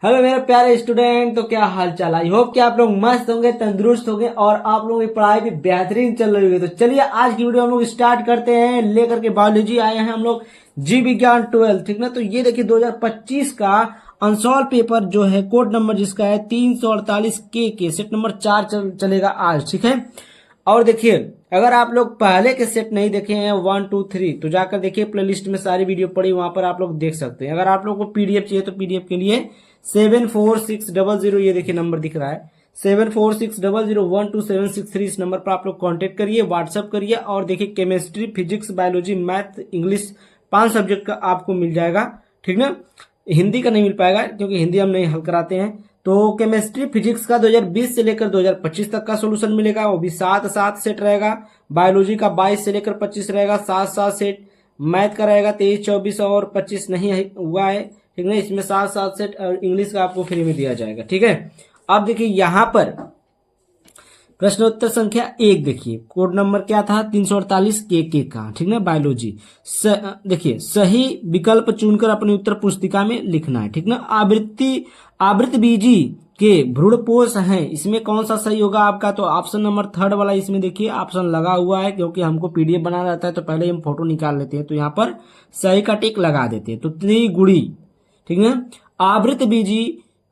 Hello मेरे प्यारे student, तो क्या हाल चाल। आई होप कि आप लोग मस्त होंगे, तंदुरुस्त होंगे और आप लोगों की पढ़ाई भी बेहतरीन चल रही होगी। तो चलिए आज की वीडियो हम लोग स्टार्ट करते हैं। लेकर के बायोलॉजी आए हैं हम लोग, जी विज्ञान 12, ठीक ना। तो ये देखिए 2025 का अनसॉल्व पेपर जो है, कोड नंबर जिसका है 348 के सेट नंबर 4 चलेगा आज, ठीक है। और देखिए अगर आप लोग पहले के सेट नहीं देखे हैं 1 2 3 तो जाकर देखिए, प्लेलिस्ट में सारी वीडियो पड़ी, वहां पर आप लोग देख सकते हैं। अगर आप लोग को पीडीएफ चाहिए तो पीडीएफ के लिए 74600, ये देखिए नंबर दिख रहा है 74600127763, इस नंबर पर आप लोग कांटेक्ट करिए, व्हाट्सअप करिए। और देखिए chemistry, physics, biology, math, English 5 subject का आपको मिल जाएगा, ठीक ना। हिंदी का नहीं मिल पाएगा क्योंकि हिंदी हम नहीं हल कराते हैं। तो केमिस्ट्री फिजिक्स का 2020 से लेकर 2025 तक का सॉल्यूशन मिलेगा, वो भी 7 सेट रहेगा। बायोलॉजी का 22 से लेकर 25 रहेगा, 7 सेट। मैथ का रहेगा 23 24 और 25 नहीं हुआ है, ठीक है। इसमें 7 सेट और इंग्लिश का आपको फ्री में दिया जाएगा, ठीक है। अब देखिए यहाँ पर प्रश्नोत्तर संख्या 1 देखिए, कोड नंबर क्या था 348 के का, ठीक ना। बायोलॉजी देखिए सही विकल्प चुनकर अपनी उत्तर पुस्तिका में लिखना है, ठीक ना। आवृत्त बीजी के भ्रूणपोष हैं, इसमें कौन सा सही होगा आपका? तो ऑप्शन नंबर 3 वाला इसमें देखिए ऑप्शन लगा हुआ है, क्योंकि हमको पीडीएफ बनाना रहता है तो पहले हम फोटो निकाल लेते हैं, तो यहाँ पर सही का टिक लगा देते हैं। तो त्रिगुड़ी, ठीक है। आवृत्त बीजी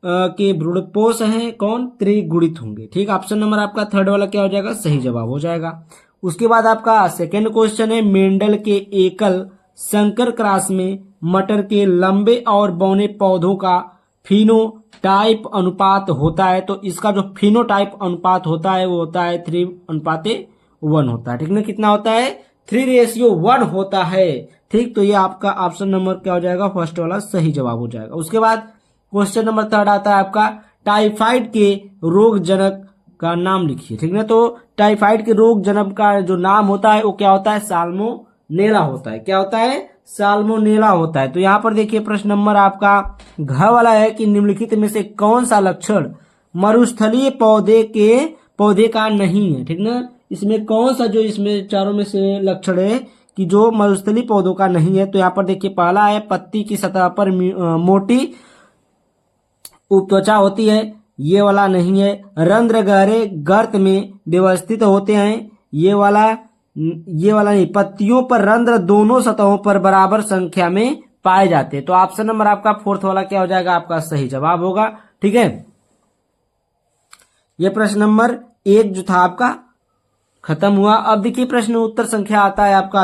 के भ्रूणपोष हैं कौन? त्रिगुणित होंगे, ठीक। ऑप्शन नंबर आपका 3 वाला क्या हो जाएगा? सही जवाब हो जाएगा। उसके बाद आपका सेकंड क्वेश्चन है, मेंडल के एकल संकर क्रॉस में मटर के लंबे और बौने पौधों का फिनोटाइप अनुपात होता है। तो इसका जो फिनोटाइप अनुपात होता है वो होता है 3:1 होता है, ठीक ना। कितना होता है? 3:1 होता है, ठीक। तो ये आपका ऑप्शन नंबर क्या हो जाएगा? फर्स्ट वाला सही जवाब हो जाएगा। उसके बाद क्वेश्चन नंबर 3 आता है आपका, टाइफाइड के रोग जनक का नाम लिखिए, ठीक ना। तो टाइफाइड के रोग जनक का जो नाम होता है वो क्या होता है? साल्मोनेला होता है। क्या होता है? साल्मोनेला होता है। तो यहाँ पर देखिए प्रश्न नंबर आपका घ वाला है कि निम्नलिखित में से कौन सा लक्षण मरुस्थलीय पौधे का नहीं है, ठीक ना। इसमें कौन सा, जो इसमें चारों में से लक्षण है कि जो मरुस्थलीय पौधों का नहीं है? तो यहाँ पर देखिए पहला है, पत्ती की सतह पर मोटी उपत्वचा होती है, ये वाला नहीं है। रंध्र गहरे गर्त में व्यवस्थित होते हैं, ये वाला नहीं। पत्तियों पर रंध्र दोनों सतहों पर बराबर संख्या में पाए जाते हैं। तो ऑप्शन नंबर आपका 4 वाला क्या हो जाएगा? आपका सही जवाब होगा, ठीक है। यह प्रश्न नंबर 1 जो था आपका खत्म हुआ। अब देखिए प्रश्न उत्तर संख्या आता है आपका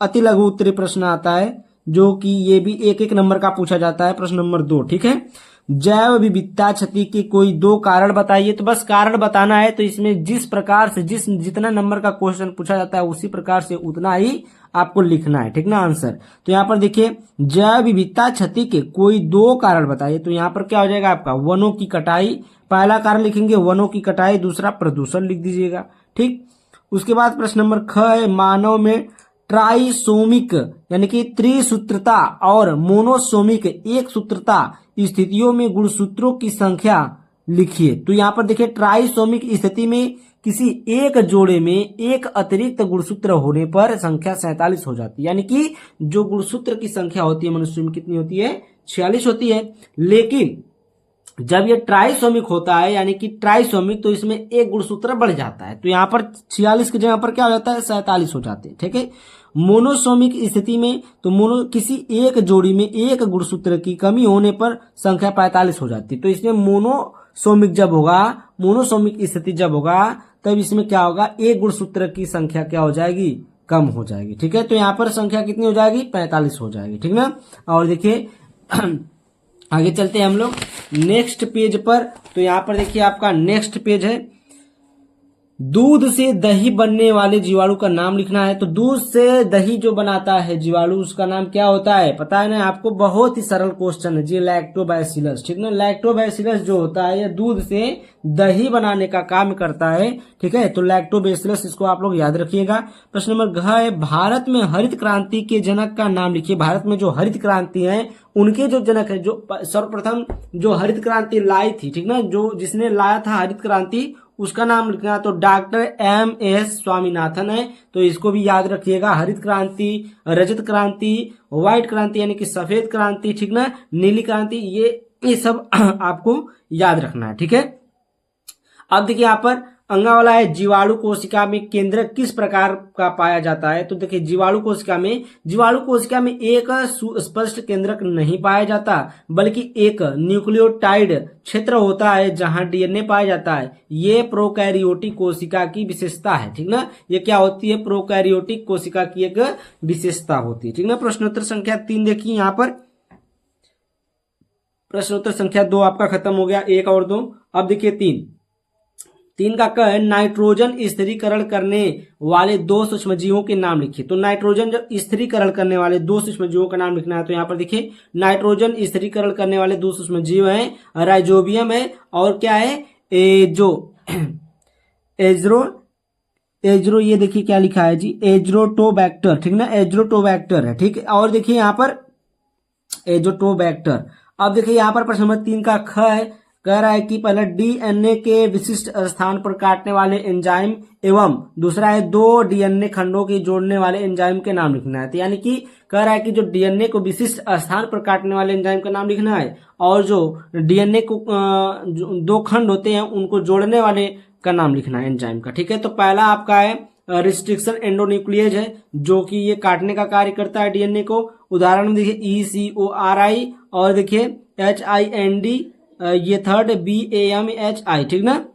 अति लघु उत्तरीय प्रश्न आता है, जो कि ये भी 1-1 नंबर का पूछा जाता है। प्रश्न नंबर 2, ठीक है। जैव विविधता क्षति के कोई 2 कारण बताइए। तो बस कारण बताना है। तो इसमें जिस प्रकार से जितना नंबर का क्वेश्चन पूछा जाता है उसी प्रकार से उतना ही आपको लिखना है, ठीक ना, आंसर। तो यहाँ पर देखिए जैव विविधता क्षति के कोई 2 कारण बताइए। तो यहाँ पर क्या हो जाएगा आपका? वनों की कटाई, पहला कारण लिखेंगे वनों की कटाई, दूसरा प्रदूषण लिख दीजिएगा, ठीक। उसके बाद प्रश्न नंबर ख है, मानव में ट्राइसोमिक यानी कि त्रिसूत्रता और मोनोसोमिक एक सूत्रता स्थितियों में गुणसूत्रों की संख्या लिखिए। तो यहाँ पर देखिए ट्राइसोमिक स्थिति में किसी एक जोड़े में एक अतिरिक्त गुणसूत्र होने पर संख्या 47 हो जाती है, यानी कि जो गुणसूत्र की संख्या होती है मनुष्य में कितनी होती है? 46 होती है। लेकिन जब ये ट्राइसोमिक होता है, यानी कि ट्राइसोमिक, तो इसमें एक गुणसूत्र बढ़ जाता है। तो यहाँ पर 46 की जगह पर क्या हो जाता है? 47 हो जाते हैं, ठीक है। मोनोसोमिक स्थिति में तो किसी एक जोड़ी में एक गुणसूत्र की कमी होने पर संख्या 45 हो जाती है। तो इसमें मोनोसोमिक स्थिति जब होगा तब इसमें क्या होगा? एक गुणसूत्र की संख्या क्या हो जाएगी? कम हो जाएगी, ठीक है। तो यहाँ पर संख्या कितनी हो जाएगी? 45 हो जाएगी, ठीक ना। और देखिए आगे चलते हैं हम लोग नेक्स्ट पेज पर। तो यहाँ पर देखिए आपका नेक्स्ट पेज है, दूध से दही बनने वाले जीवाणु का नाम लिखना है। तो दूध से दही जो बनाता है जीवाणु, उसका नाम क्या होता है? पता है ना आपको? बहुत ही सरल क्वेश्चन है जी, लैक्टोबैसिलस, ठीक ना। लैक्टोबैसिलस जो होता है ये दूध से दही बनाने का काम करता है, ठीक है। तो लैक्टोबैसिलस, इसको आप लोग याद रखिएगा। प्रश्न नंबर घ है, भारत में हरित क्रांति के जनक का नाम लिखिए। भारत में जो हरित क्रांति है उनके जो जनक है, जो सर्वप्रथम जो हरित क्रांति लाई थी, ठीक ना, जो जिसने लाया था हरित क्रांति, उसका नाम लिखना। तो डॉक्टर M.S. स्वामीनाथन है। तो इसको भी याद रखिएगा। हरित क्रांति, रजत क्रांति, व्हाइट क्रांति यानी कि सफेद क्रांति, ठीक ना, नीली क्रांति, ये ये सब आपको याद रखना है, ठीक है। अब देखिए यहाँ पर अगला वाला है जीवाणु कोशिका में केंद्रक किस प्रकार का पाया जाता है। तो देखिए जीवाणु कोशिका में एक सुस्पष्ट केंद्रक नहीं पाया जाता, बल्कि एक न्यूक्लियोटाइड क्षेत्र होता है जहां डीएनए पाया जाता है। ये प्रोकैरियोटिक कोशिका की विशेषता है, ठीक ना। ये क्या होती है, प्रोकैरियोटिक कोशिका की एक विशेषता होती है, ठीक ना। प्रश्नोत्तर संख्या 3 देखिए यहाँ पर, प्रश्नोत्तर संख्या 2 आपका खत्म हो गया, 1 और 2। अब देखिए 3 का क है नाइट्रोजन स्थिरीकरण करने वाले 2 सूक्ष्मजीवों के नाम लिखिए। तो नाइट्रोजन जब स्थिरीकरण करने वाले 2 सूक्ष्मजीवों का नाम लिखना है, तो यहाँ पर देखिए नाइट्रोजन स्थिरीकरण करने वाले 2 सूक्ष्मजीव हैं, राइजोबियम है और क्या है, एज्रो ये देखिए क्या लिखा है जी, एज्रोटोबैक्टर, ठीक ना, एज्रोटोबैक्टर है, ठीक है। और देखिए यहाँ पर एज्रोटोबैक्टर। अब देखिए यहाँ पर प्रश्न नंबर 3 का ख है, कह रहा है कि पहले डीएनए के विशिष्ट स्थान पर काटने वाले एंजाइम एवं दूसरा है 2 डीएनए खंडों के जोड़ने वाले एंजाइम के नाम लिखना है। तो यानी कि कह रहा है कि जो डीएनए को विशिष्ट स्थान पर काटने वाले एंजाइम का नाम लिखना है और जो डीएनए को 2 खंड होते हैं उनको जोड़ने वाले का नाम लिखना है एंजाइम का, ठीक है। तो पहला आपका है रिस्ट्रिक्शन एंडोन्यूक्लियेज है, जो कि ये काटने का कार्य करता है डीएनए को। उदाहरण में देखिए ECORI और देखिए HIND, ये थर्ड BAMHI, ठीक ना,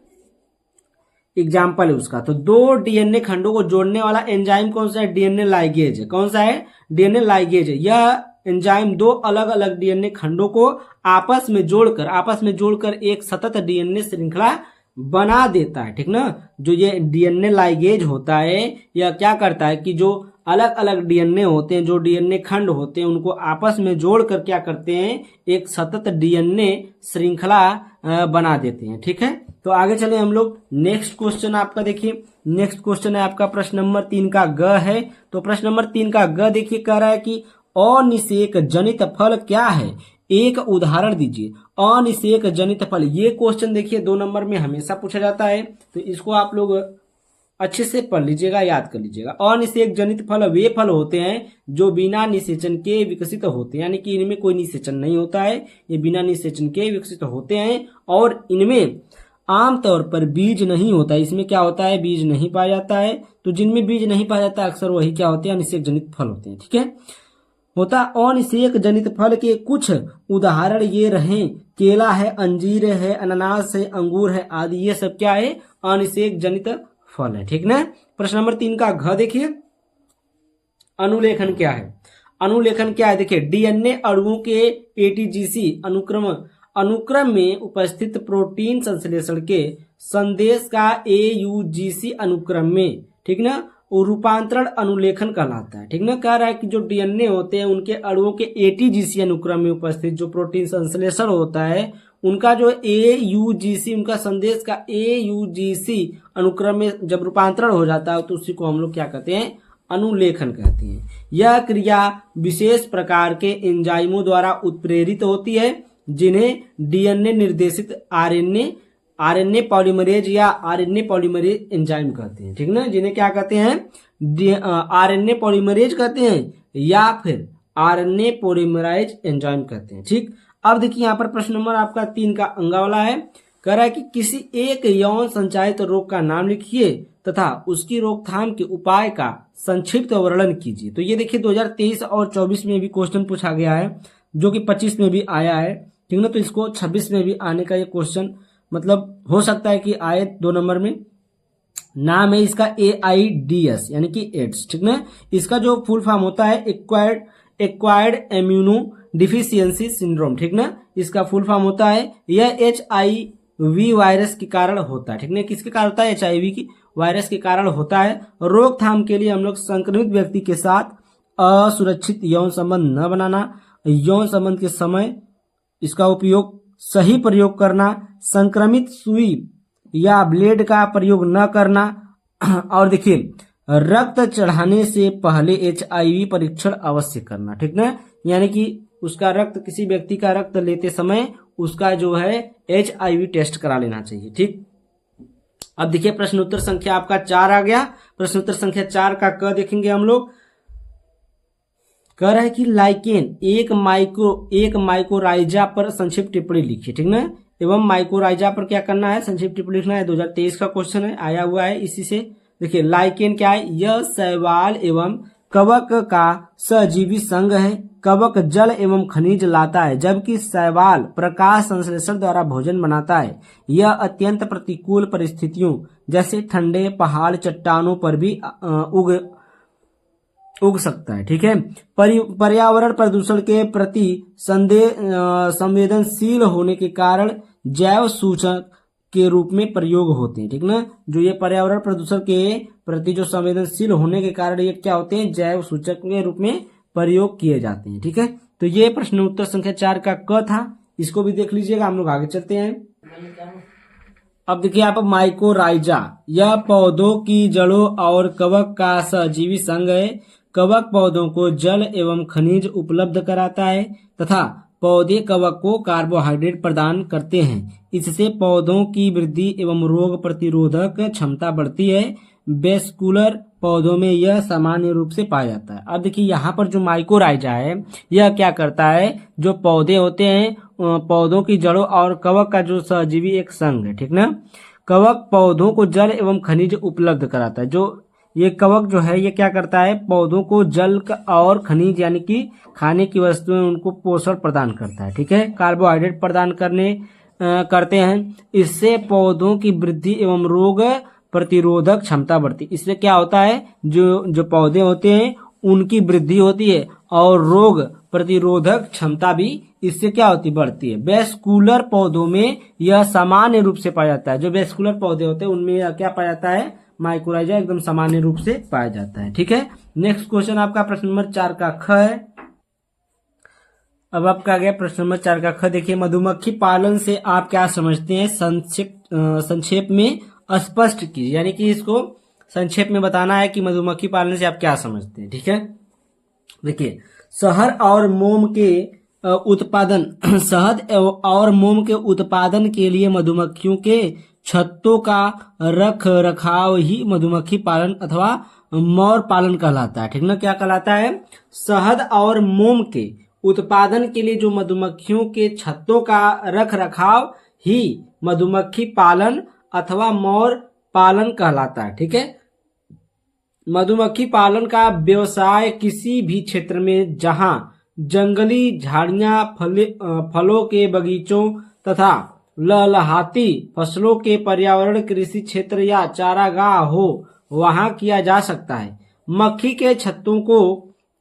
एग्जाम्पल है उसका। तो 2 डीएनए खंडों को जोड़ने वाला एंजाइम कौन सा है, डीएनए लाइगेज है। कौन सा है, डीएनए लाइगेज है। यह एंजाइम 2 अलग अलग डीएनए खंडों को आपस में जोड़कर एक सतत डीएनए श्रृंखला बना देता है, ठीक ना। जो ये डीएनए लाइगेज होता है यह क्या करता है कि जो अलग अलग डीएनए होते हैं, जो डीएनए खंड होते हैं, उनको आपस में जोड़कर क्या करते हैं, एक सतत डीएनए श्रृंखला बना देते हैं, ठीक है। तो आगे चले हम लोग, नेक्स्ट क्वेश्चन आपका देखिए, नेक्स्ट क्वेश्चन है आपका प्रश्न नंबर 3 का ग है। तो प्रश्न नंबर 3 का ग देखिए, कह रहा है कि अनिषेक जनित फल क्या है, एक उदाहरण दीजिए। अनिषेक जनित फल, ये क्वेश्चन देखिए 2 नंबर में हमेशा पूछा जाता है, तो इसको आप लोग अच्छे से पढ़ लीजिएगा, याद कर लीजिएगा। अनिषेक जनित फल वे फल होते हैं जो बिना निषेचन के विकसित होते हैं, यानी कि इनमें कोई निषेचन नहीं होता है, ये बिना निषेचन के विकसित होते हैं और इनमें आमतौर पर बीज नहीं होता है। इसमें क्या होता है, बीज नहीं पाया जाता है। तो जिनमें बीज नहीं पाया जाता अक्सर वही क्या होते हैं, अनिषेक जनित फल होते हैं, ठीक है। होता अनिषेक जनित फल के कुछ उदाहरण ये रहे, केला है, अंजीर है, अनानास है, अंगूर है आदि, ये सब क्या है, अनिषेक जनित फल है, ठीक ना। प्रश्न नंबर 3 का घ देखिए, अनुलेखन क्या है। अनुलेखन क्या है, देखिए डीएनए अणुओं के एटीजीसी अनुक्रम में उपस्थित प्रोटीन संश्लेषण के संदेश का एयूजीसी अनुक्रम में, ठीक ना, रूपांतरण अनुलेखन कहलाता है, ठीक ना। कह रहा है कि जो डीएनए होते हैं उनके अणुओं के एटीजीसी अनुक्रम में उपस्थित जो प्रोटीन संश्लेषण होता है उनका जो एयूजीसी, उनका संदेश का एयूजीसी अनुक्रम में जब रूपांतरण हो जाता है तो उसी को हम लोग क्या कहते हैं, अनुलेखन कहते हैं। यह क्रिया विशेष प्रकार के एंजाइमों द्वारा उत्प्रेरित होती है जिन्हें डीएनए निर्देशित आरएनए पॉलीमरेज या आरएनए पॉलीमरेज एंजाइम कहते हैं, ठीक ना। जिन्हें क्या कहते हैं, आरएनए पॉलीमरेज कहते हैं या फिर आरएनए पॉलीमराइज एंजाइम कहते हैं, ठीक। अब देखिए यहाँ पर प्रश्न नंबर आपका 3 का अंगा वाला है, कह रहा है कि किसी एक यौन संचालित रोग का नाम लिखिए तथा उसकी रोकथाम के उपाय का संक्षिप्त वर्णन कीजिए। तो ये देखिए 2023 और 24 में भी क्वेश्चन पूछा गया है, जो कि 25 में भी आया है, ठीक ना। तो इसको 26 में भी आने का ये क्वेश्चन मतलब हो सकता है कि आए 2 नंबर में। नाम है इसका AIDS यानी कि एड्स, ठीक ना। इसका जो फुल फॉर्म होता है एक्वायर्ड इम्यूनो डिफिशियंसी सिंड्रोम, ठीक ना, इसका फुल फॉर्म होता है। यह HIV वायरस के कारण होता है, ठीक ना। किसके कारण होता है, HIV की वायरस के कारण होता है। रोकथाम के लिए हम लोग संक्रमित व्यक्ति के साथ असुरक्षित यौन संबंध न बनाना, यौन संबंध के समय इसका उपयोग सही प्रयोग करना, संक्रमित सुई या ब्लेड का प्रयोग न करना, और देखिए रक्त चढ़ाने से पहले HIV परीक्षण अवश्य करना, ठीक ना। यानी कि उसका रक्त, किसी व्यक्ति का रक्त लेते समय उसका जो है HIV टेस्ट करा लेना चाहिए, ठीक। अब देखिए प्रश्न उत्तर संख्या आपका 4 आ गया। प्रश्न उत्तर संख्या 4 का क देखेंगे हम लोग, कह रहा है कि लाइकेन एक माइकोराइजा पर संक्षिप्त टिप्पणी लिखिए, ठीक ना। एवं माइकोराइजा पर क्या करना है, संक्षिप्त टिप्पणी लिखना है। 2023 का क्वेश्चन है, आया हुआ है इसी से। देखिए लाइकेन क्या है, यह शैवाल एवं कवक का सजीवी संघ है। कवक जल एवं खनिज लाता है, जबकि शैवाल प्रकाश संश्लेषण द्वारा भोजन बनाता है। यह अत्यंत प्रतिकूल परिस्थितियों जैसे ठंडे पहाड़ चट्टानों पर भी उग सकता है, ठीक है। पर्यावरण प्रदूषण के प्रति संवेदनशील होने के कारण जैव सूचक के रूप में प्रयोग होते हैं, ठीक ना। जो ये पर्यावरण प्रदूषण के प्रति जो संवेदनशील होने के कारण ये क्या होते हैं, जैव सूचक के रूप में प्रयोग किए जाते हैं, ठीक है। तो ये प्रश्न उत्तर संख्या 4 का क था, इसको भी देख लीजिएगा। हम लोग आगे चलते हैं। अब देखिए आप, माइकोराइजा यह पौधों की जड़ों और कवक का सजीवी संघ है। कवक पौधों को जल एवं खनिज उपलब्ध कराता है तथा पौधे कवक को कार्बोहाइड्रेट प्रदान करते हैं। इससे पौधों की वृद्धि एवं रोग प्रतिरोधक क्षमता बढ़ती है। वेस्कुलर पौधों में यह सामान्य रूप से पाया जाता है। अब देखिए यहाँ पर जो माइकोराइजा है यह क्या करता है, जो पौधे होते हैं पौधों की जड़ों और कवक का जो सहजीवी एक संघ है, ठीक ना। कवक पौधों को जल एवं खनिज उपलब्ध कराता है। जो ये कवक जो है ये क्या करता है, पौधों को जल और खनिज यानी कि खाने की वस्तुएं उनको पोषण प्रदान करता है, ठीक है। कार्बोहाइड्रेट प्रदान करते हैं। इससे पौधों की वृद्धि एवं रोग प्रतिरोधक क्षमता बढ़ती है। इससे क्या होता है, जो पौधे होते हैं उनकी वृद्धि होती है और रोग प्रतिरोधक क्षमता भी इससे क्या होती, बढ़ती है। वेस्कुलर पौधों में यह सामान्य रूप से पाया जाता है। जो वेस्कुलर पौधे होते हैं उनमें यह क्या पाया जाता है, माइकोराइजा एकदम सामान्य रूप से पाया जाता है, ठीक है। नेक्स्ट क्वेश्चन आपका प्रश्न नंबर 4 का ख है। अब आपका आ गया प्रश्न नंबर 4 का ख। देखिए मधुमक्खी पालन से आप क्या समझते हैं, संक्षेप में स्पष्ट कीजिए, यानी कि इसको संक्षेप में बताना है कि मधुमक्खी पालन से आप क्या समझते हैं, ठीक है। देखिए शहद और मोम के उत्पादन के लिए मधुमक्खियों के छत्तों का रख रखाव ही मधुमक्खी पालन अथवा मौर पालन कहलाता है, ठीक ना। क्या कहलाता है, शहद और मोम के उत्पादन के लिए जो मधुमक्खियों के छत्तों का रख रखाव ही मधुमक्खी पालन अथवा मौर पालन कहलाता है, ठीक है। मधुमक्खी पालन का व्यवसाय किसी भी क्षेत्र में जहां जंगली झाड़ियां, फलों के बगीचों तथा लहलहाती फसलों के पर्यावरण, कृषि क्षेत्र या चारागाह हो वहां किया जा सकता है। मक्खी के छत्तों को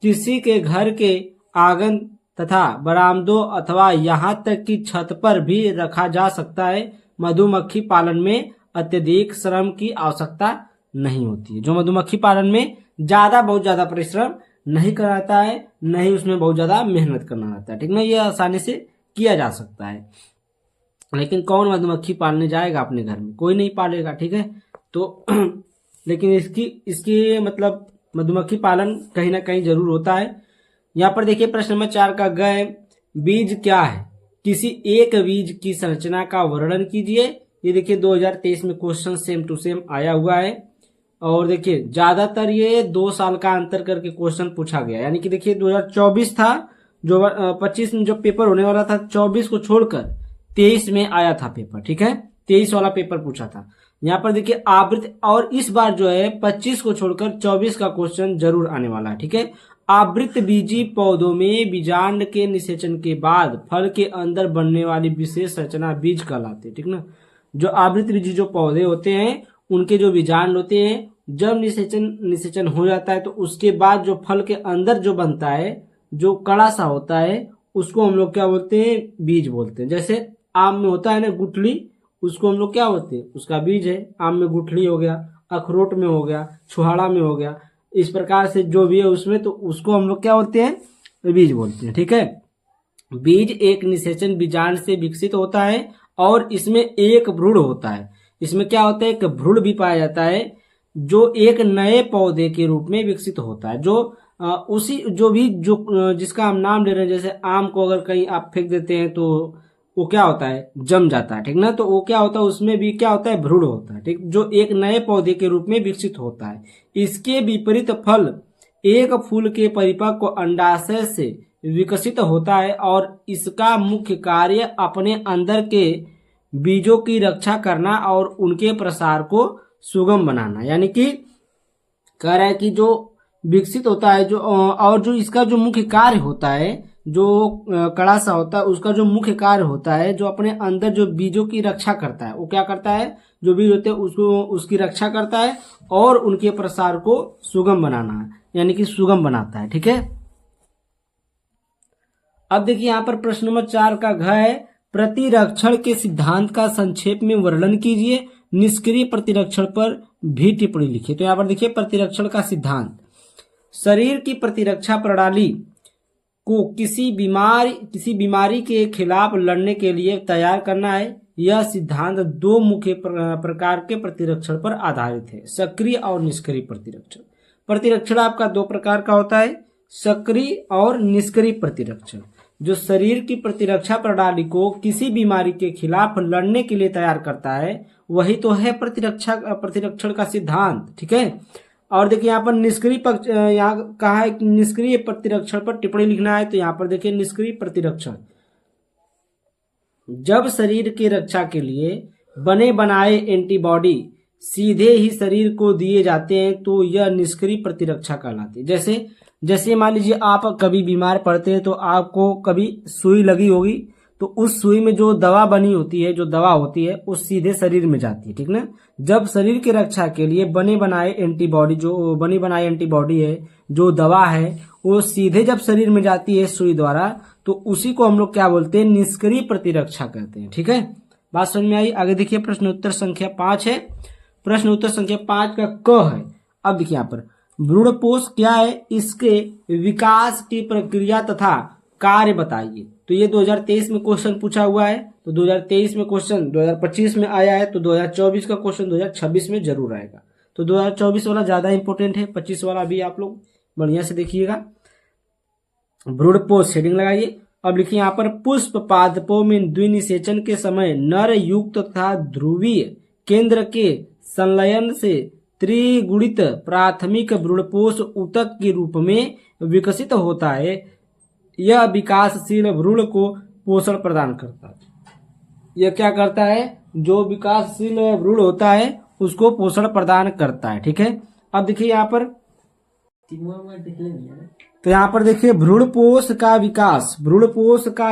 किसी के घर के आंगन तथा बरामदों अथवा यहाँ तक कि छत पर भी रखा जा सकता है। मधुमक्खी पालन में अत्यधिक श्रम की आवश्यकता नहीं होती है। जो मधुमक्खी पालन में बहुत ज्यादा परिश्रम नहीं कराता है, नहीं उसमें बहुत ज्यादा मेहनत करना रहता है, ठीक ना। ये आसानी से किया जा सकता है। लेकिन कौन मधुमक्खी पालने जाएगा अपने घर में, कोई नहीं पालेगा, ठीक है। तो लेकिन इसकी मतलब मधुमक्खी पालन कहीं ना कहीं जरूर होता है। यहाँ पर देखिए प्रश्न नंबर 4 का गए, बीज क्या है, किसी एक बीज की संरचना का वर्णन कीजिए। ये देखिए 2023 में क्वेश्चन सेम टू सेम आया हुआ है। और देखिए ज्यादातर ये 2 साल का अंतर करके क्वेश्चन पूछा गया, यानी कि देखिए 2024 था, जो 25 में जो पेपर होने वाला था 24 को छोड़कर 23 में आया था पेपर, ठीक है। 23 वाला पेपर पूछा था। यहाँ पर देखिए आवृत्ति, और इस बार जो है 25 को छोड़कर 24 का क्वेश्चन जरूर आने वाला है, ठीक है। आवृत्त बीजी पौधों में बीजांड के निषेचन के बाद फल के अंदर बनने वाली विशेष रचना बीज कहलाते हैं, ठीक ना। जो आवृत्त बीजी जो पौधे होते हैं उनके जो बीजांड होते हैं, जब निषेचन हो जाता है तो उसके बाद जो फल के अंदर जो बनता है, जो कड़ा सा होता है, उसको हम लोग क्या बोलते हैं, बीज बोलते हैं। जैसे आम में होता है ना गुठली, उसको हम लोग क्या बोलते हैं, उसका बीज है। आम में गुठली हो गया, अखरोट में हो गया, छुहाड़ा में हो गया, इस प्रकार से जो भी है उसमें, तो उसको हम लोग क्या बोलते हैं, बीज बोलते हैं, ठीक है। बीज एक निषेचन बीजांड से विकसित होता है और इसमें एक भ्रूण होता है। इसमें क्या होता है, एक भ्रूण भी पाया जाता है जो एक नए पौधे के रूप में विकसित होता है। जिसका हम नाम ले रहे हैं, जैसे आम को अगर कहीं आप फेंक देते हैं तो वो क्या होता है, जम जाता है, ठीक ना। तो वो क्या होता है, उसमें भी क्या होता है, भ्रूण होता है, ठीक, जो एक नए पौधे के रूप में विकसित होता है। इसके विपरीत फल एक फूल के परिपक्व अंडाशय से विकसित होता है और इसका मुख्य कार्य अपने अंदर के बीजों की रक्षा करना और उनके प्रसार को सुगम बनाना। यानी कि कह रहा है कि जो विकसित होता है जो और जो इसका जो मुख्य कार्य होता है, जो कड़ा सा होता है, उसका जो मुख्य कार्य होता है जो अपने अंदर जो बीजों की रक्षा करता है, वो क्या करता है, जो बीज होते हैं उसको उसकी रक्षा करता है और उनके प्रसार को सुगम बनाना है, यानी कि सुगम बनाता है। ठीक है, अब देखिए यहाँ पर प्रश्न नंबर 4 का घ है, प्रतिरक्षण के सिद्धांत का संक्षेप में वर्णन कीजिए, निष्क्रिय प्रतिरक्षण पर भी टिप्पणी लिखिए। तो यहाँ पर देखिए प्रतिरक्षण का सिद्धांत, शरीर की प्रतिरक्षा प्रणाली को किसी बीमारी के खिलाफ लड़ने के लिए तैयार करना है। यह सिद्धांत दो मुख्य प्रकार के प्रतिरक्षण पर आधारित है, सक्रिय और निष्क्रिय प्रतिरक्षण। प्रतिरक्षण आपका दो प्रकार का होता है, सक्रिय और निष्क्रिय प्रतिरक्षण। जो शरीर की प्रतिरक्षा प्रणाली को किसी बीमारी के खिलाफ लड़ने के लिए तैयार करता है, वही तो है प्रतिरक्षण का सिद्धांत। ठीक है, और देखिए यहाँ पर निष्क्रिय पक्ष, यहाँ कहा है कि निष्क्रिय प्रतिरक्षण पर टिप्पणी लिखना है। तो यहाँ पर देखिए निष्क्रिय प्रतिरक्षण, जब शरीर की रक्षा के लिए बने बनाए एंटीबॉडी सीधे ही शरीर को दिए जाते हैं तो यह निष्क्रिय प्रतिरक्षा कहलाती है। जैसे मान लीजिए आप कभी बीमार पड़ते हैं तो आपको कभी सुई लगी होगी, तो उस सुई में जो दवा बनी होती है, जो दवा होती है, वो सीधे शरीर में जाती है। ठीक ना, जब शरीर की रक्षा के लिए बनी बनाई एंटीबॉडी है, जो दवा है, वो सीधे जब शरीर में जाती है सुई द्वारा, तो उसी को हम लोग क्या बोलते हैं, निष्क्रिय प्रतिरक्षा कहते हैं। ठीक है, बात समझ में आई। आगे देखिए प्रश्न उत्तर संख्या 5 है। प्रश्न उत्तर संख्या 5 का क है। अब देखिए यहाँ पर भ्रूणपोष क्या है, इसके विकास की प्रक्रिया तथा कार्य बताइए। तो ये 2023 में क्वेश्चन पूछा हुआ है, तो 2023 में क्वेश्चन 2025 में आया है, तो 2024 का क्वेश्चन 2026 में जरूर आएगा। तो 2024 वाला ज्यादा इंपॉर्टेंट है, 25 वाला भी आप लोग बढ़िया से देखिएगा। भ्रूणपोष हेडिंग लगाइए। अब लिखिए यहाँ पर, पुष्प पादपों में द्विनिषेचन के समय नर युक्त तथा ध्रुवीय केंद्र के संलयन से त्रिगुणित प्राथमिक भ्रूणपोष ऊतक के रूप में विकसित होता है। यह विकासशील भ्रूण को पोषण प्रदान करता है। यह क्या करता है, जो विकासशील भ्रूण होता है उसको पोषण प्रदान करता है। ठीक है, अब देखिए यहाँ पर, तो यहाँ पर देखिए भ्रूणपोष का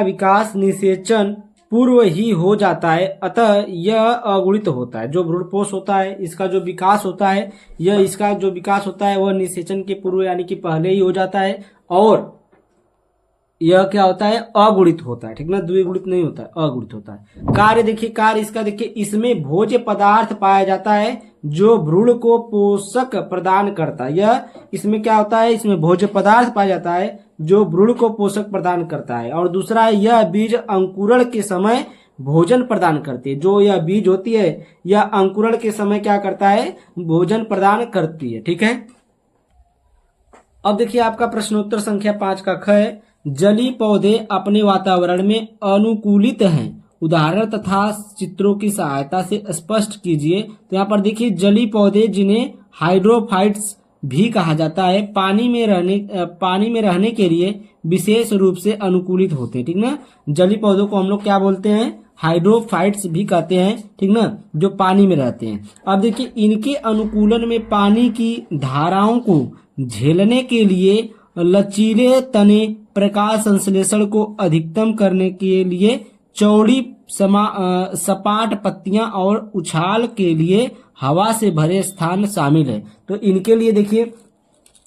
विकास निषेचन पूर्व ही हो जाता है, अतः यह अगुणित होता है। जो भ्रूणपोष होता है इसका जो विकास होता है, वह निषेचन के पूर्व यानी कि पहले ही हो जाता है, और यह क्या होता है, अगुणित होता है। ठीक ना, द्विगुणित नहीं होता है, अगुणित होता है। कार्य इसका देखिए, इसमें भोज्य पदार्थ पाया जाता है जो भ्रूण को पोषक प्रदान करता है। यह इसमें क्या होता है, इसमें भोज्य पदार्थ पाया जाता है जो भ्रूण को पोषक प्रदान करता है। और दूसरा है, यह बीज अंकुरण के समय भोजन प्रदान करती है। जो यह बीज होती है, यह अंकुरण के समय क्या करता है, भोजन प्रदान करती है। ठीक है, अब देखिए आपका प्रश्नोत्तर संख्या 5 का ख है, जलीय पौधे अपने वातावरण में अनुकूलित हैं, उदाहरण तथा चित्रों की सहायता से स्पष्ट कीजिए। तो यहाँ पर देखिए जलीय पौधे, जिन्हें हाइड्रोफाइट्स भी कहा जाता है, पानी में रहने के लिए विशेष रूप से अनुकूलित होते हैं। ठीक ना, जलीय पौधों को हम लोग क्या बोलते हैं, हाइड्रोफाइट्स भी कहते हैं। ठीक ना, जो पानी में रहते हैं। अब देखिए इनके अनुकूलन में पानी की धाराओं को झेलने के लिए लचीले तने प्रकाश संश्लेषण को अधिकतम करने के लिए चौड़ी सपाट पत्तियां और उछाल के लिए हवा से भरे स्थान शामिल है। तो इनके लिए देखिए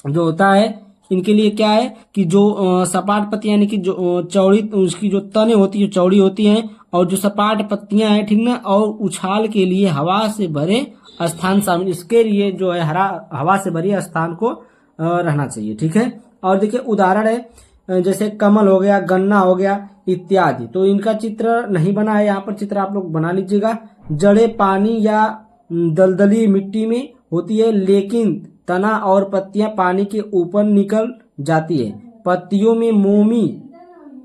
जो होता है, इनके लिए क्या है कि जो सपाट पत्तियां यानी कि जो चौड़ी, उसकी जो तने होती है चौड़ी होती हैं, और जो सपाट पत्तियां हैं, ठीक ना, और उछाल के लिए हवा से भरे स्थान शामिल, इसके लिए जो है हवा से भरे स्थान को रहना चाहिए। ठीक है, और देखिए उदाहरण है जैसे कमल हो गया, गन्ना हो गया इत्यादि। तो इनका चित्र नहीं बना है, यहाँ पर चित्र आप लोग बना लीजिएगा। जड़ें पानी या दलदली मिट्टी में होती है, लेकिन तना और पत्तियां पानी के ऊपर निकल जाती है। पत्तियों में मोमी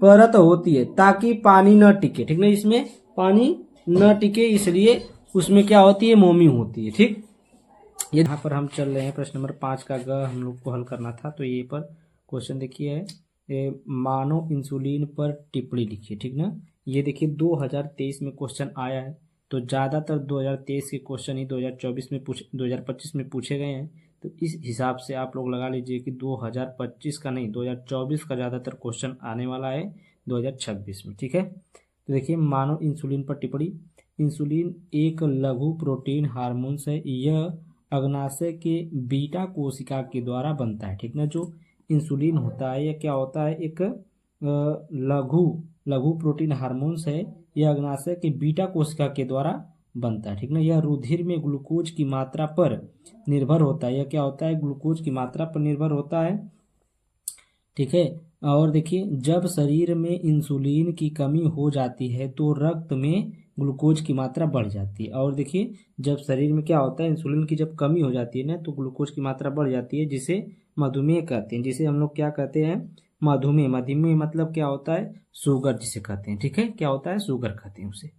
परत होती है ताकि पानी न टिके। ठीक ना, इसमें पानी न टिके इसलिए उसमें क्या होती है, मोमी होती है। ठीक, ये यहाँ पर हम चल रहे हैं प्रश्न नंबर 5 का ग हम लोग को हल करना था। तो ये पर क्वेश्चन देखिए है, मानव इंसुलिन पर टिप्पणी लिखिए, ठीक ना। ये देखिए 2023 में क्वेश्चन आया है, तो ज़्यादातर 2023 के क्वेश्चन ही 2025 में पूछे गए हैं। तो इस हिसाब से आप लोग लगा लीजिए कि 2025 का नहीं, 2024 का ज़्यादातर क्वेश्चन आने वाला है 2026 में, ठीक है। तो देखिए मानव इंसुलिन पर टिप्पणी। इंसुलिन एक लघु प्रोटीन हार्मोन्स है, यह अग्नाशय के बीटा कोशिका के द्वारा बनता है, ठीक ना। जो इंसुलिन होता है यह क्या होता है, एक लघु प्रोटीन हार्मोन्स है, यह अग्नाशय के बीटा कोशिका के द्वारा बनता है, ठीक ना। यह रुधिर में ग्लूकोज की मात्रा पर निर्भर होता है, यह क्या होता है, ग्लूकोज की मात्रा पर निर्भर होता है, ठीक है। और देखिए जब शरीर में इंसुलिन की कमी हो जाती है तो रक्त में ग्लूकोज की मात्रा बढ़ जाती है। और देखिए जब शरीर में क्या होता है, इंसुलिन की जब कमी हो जाती है ना तो ग्लूकोज की मात्रा बढ़ जाती है, जिसे मधुमेह कहते हैं, जिसे हम लोग क्या कहते हैं, मधुमेह। मधुमेह मतलब क्या होता है, शुगर जिसे कहते हैं, ठीक है। क्या होता है, शुगर कहते हैं उसे।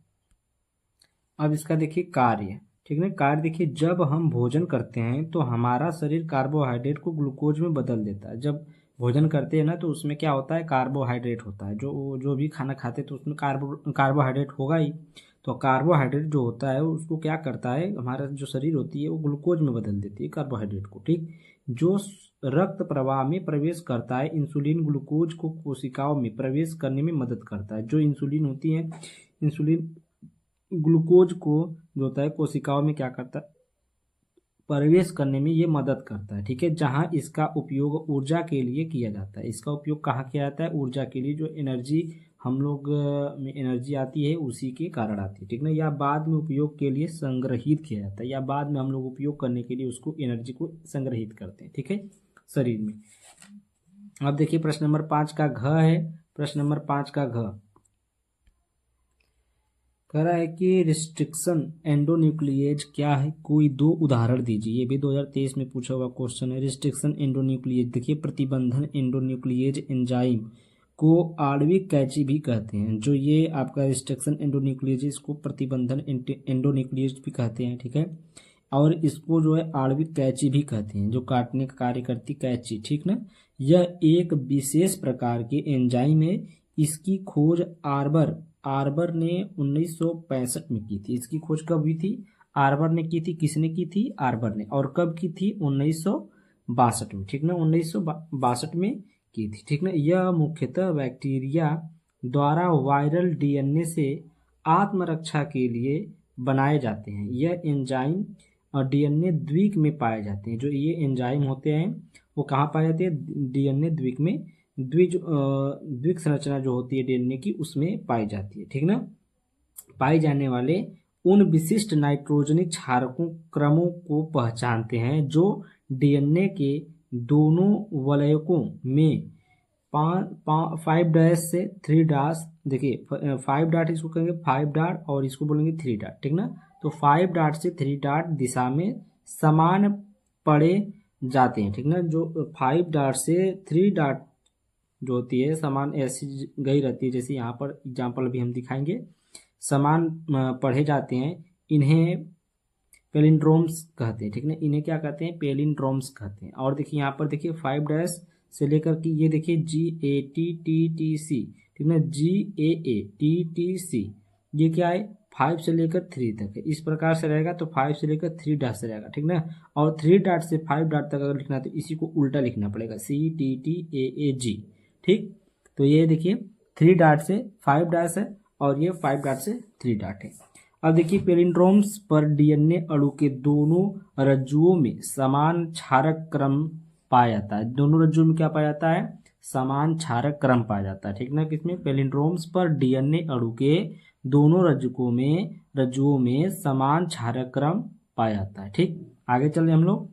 अब इसका देखिए कार्य, ठीक है। कार्य देखिए जब हम भोजन करते हैं तो हमारा शरीर कार्बोहाइड्रेट को ग्लूकोज में बदल देता है। जब भोजन करते हैं ना तो उसमें क्या होता है, कार्बोहाइड्रेट होता है। जो भी खाना खाते हैं तो उसमें कार्बोहाइड्रेट होगा ही। तो कार्बोहाइड्रेट जो होता है उसको क्या करता है, हमारा जो शरीर होती है वो ग्लूकोज में बदल देती है कार्बोहाइड्रेट को, ठीक। जो रक्त प्रवाह में प्रवेश करता है, इंसुलिन ग्लूकोज को कोशिकाओं में प्रवेश करने में मदद करता है। जो इंसुलिन होती है, इंसुलिन ग्लूकोज को जो होता है कोशिकाओं में क्या करता है, प्रवेश करने में ये मदद करता है, ठीक है। जहां इसका उपयोग ऊर्जा के लिए किया जाता है। इसका उपयोग कहाँ किया जाता है, ऊर्जा के लिए। जो एनर्जी हम लोग में एनर्जी आती है उसी के कारण आती है, ठीक ना। या बाद में उपयोग के लिए संग्रहित किया जाता है, या बाद में हम लोग उपयोग करने के लिए उसको एनर्जी को संग्रहित करते हैं, ठीक है, शरीर में। अब देखिए प्रश्न नंबर 5 का घ है। प्रश्न नंबर 5 का घ कह रहा है कि रिस्ट्रिक्शन एंडोन्यूक्लिएज क्या है, कोई दो उदाहरण दीजिए। ये भी 2023 में पूछा हुआ क्वेश्चन है। रिस्ट्रिक्शन एंडोन्यूक्लिएज देखिए, प्रतिबंधन एंडोन्यूक्लिएज एंजाइम को आणविक कैची भी कहते हैं। जो ये आपका रिस्ट्रिक्शन एंडोन्यूक्लिएज, इसको प्रतिबंधन एंडोन्यूक्लिएज भी कहते हैं, ठीक है। और इसको जो है आणविक कैची भी कहते हैं, जो काटने का कार्य करती कैची, ठीक ना। यह एक विशेष प्रकार के एंजाइम है। इसकी खोज आर्बर ने 1965 में की थी। इसकी खोज कब हुई थी, आर्बर ने की थी। किसने की थी, आर्बर ने। और कब की थी, 1962 में, ठीक ना, 1962 में की थी, ठीक ना। यह मुख्यतः बैक्टीरिया द्वारा वायरल डीएनए से आत्मरक्षा के लिए बनाए जाते हैं। यह एंजाइम डीएनए द्विक में पाए जाते हैं। जो ये एंजाइम होते हैं वो कहाँ पाए जाते हैं, डीएनए द्विक में। द्विक संरचना जो होती है डीएनए की उसमें पाई जाती है, ठीक ना। पाए जाने वाले उन विशिष्ट नाइट्रोजनिक क्षारकों क्रमों को पहचानते हैं जो डीएनए के दोनों वलयकों में 5' से 3' देखिए 5' इसको कहेंगे 5' और इसको बोलेंगे 3', ठीक ना। तो 5' से 3' दिशा में समान पड़े जाते हैं, ठीक ना। जो 5' से 3' जो होती है समान ऐसी गई रहती है, जैसे यहाँ पर एग्जाम्पल भी हम दिखाएंगे, समान पढ़े जाते हैं। इन्हें पेलिंड्रोम्स कहते हैं, ठीक ना। इन्हें क्या कहते हैं, पेलिंड्रोम्स कहते हैं। और देखिए यहाँ पर देखिए 5' से लेकर के ये देखिए GATTTC, ठीक ना, GAATTC, ये क्या है, 5 से लेकर 3 तक है। इस प्रकार से रहेगा तो 5 से लेकर 3' से रहेगा, ठीक ना। और 3' से 5' तक अगर लिखना है तो इसी को उल्टा लिखना पड़ेगा, CTTAAG, ठीक। तो ये देखिए 3' से 5' है और ये 5' से 3' है। अब देखिए पेलिंड्रोम्स पर डीएनए अणु के दोनों रज्जुओं में समान क्षारक क्रम पाया जाता है। दोनों रज्जुओं में क्या पाया जाता है, समान क्षारक क्रम पाया जाता है, ठीक ना। किसमें, पेलिंड्रोम्स पर डीएनए अणु के दोनों रज्जुओं में समान क्षारक क्रम पाया जाता है, ठीक। आगे चले हम लोग।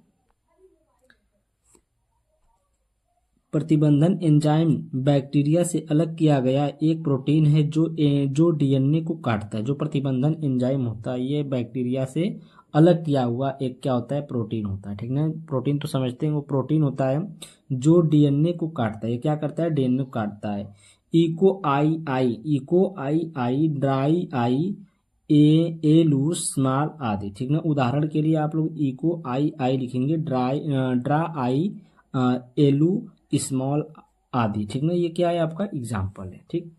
प्रतिबंधन एंजाइम बैक्टीरिया से अलग किया गया एक प्रोटीन है जो डीएनए को काटता है। जो प्रतिबंधन एंजाइम होता है ये बैक्टीरिया से अलग किया हुआ एक क्या होता है, प्रोटीन होता है, ठीक ना। प्रोटीन तो समझते हैं, वो प्रोटीन होता है जो डीएनए को काटता है। ये क्या करता है, डीएनए को काटता है। Eco I dry eye एलू small आदि, ठीक ना। उदाहरण के लिए आप लोग ई को आई लिखेंगे, ड्रा आई, एलू स्मॉल आदि, ठीक ना। ये क्या है आपका एग्जाम्पल है, ठीक,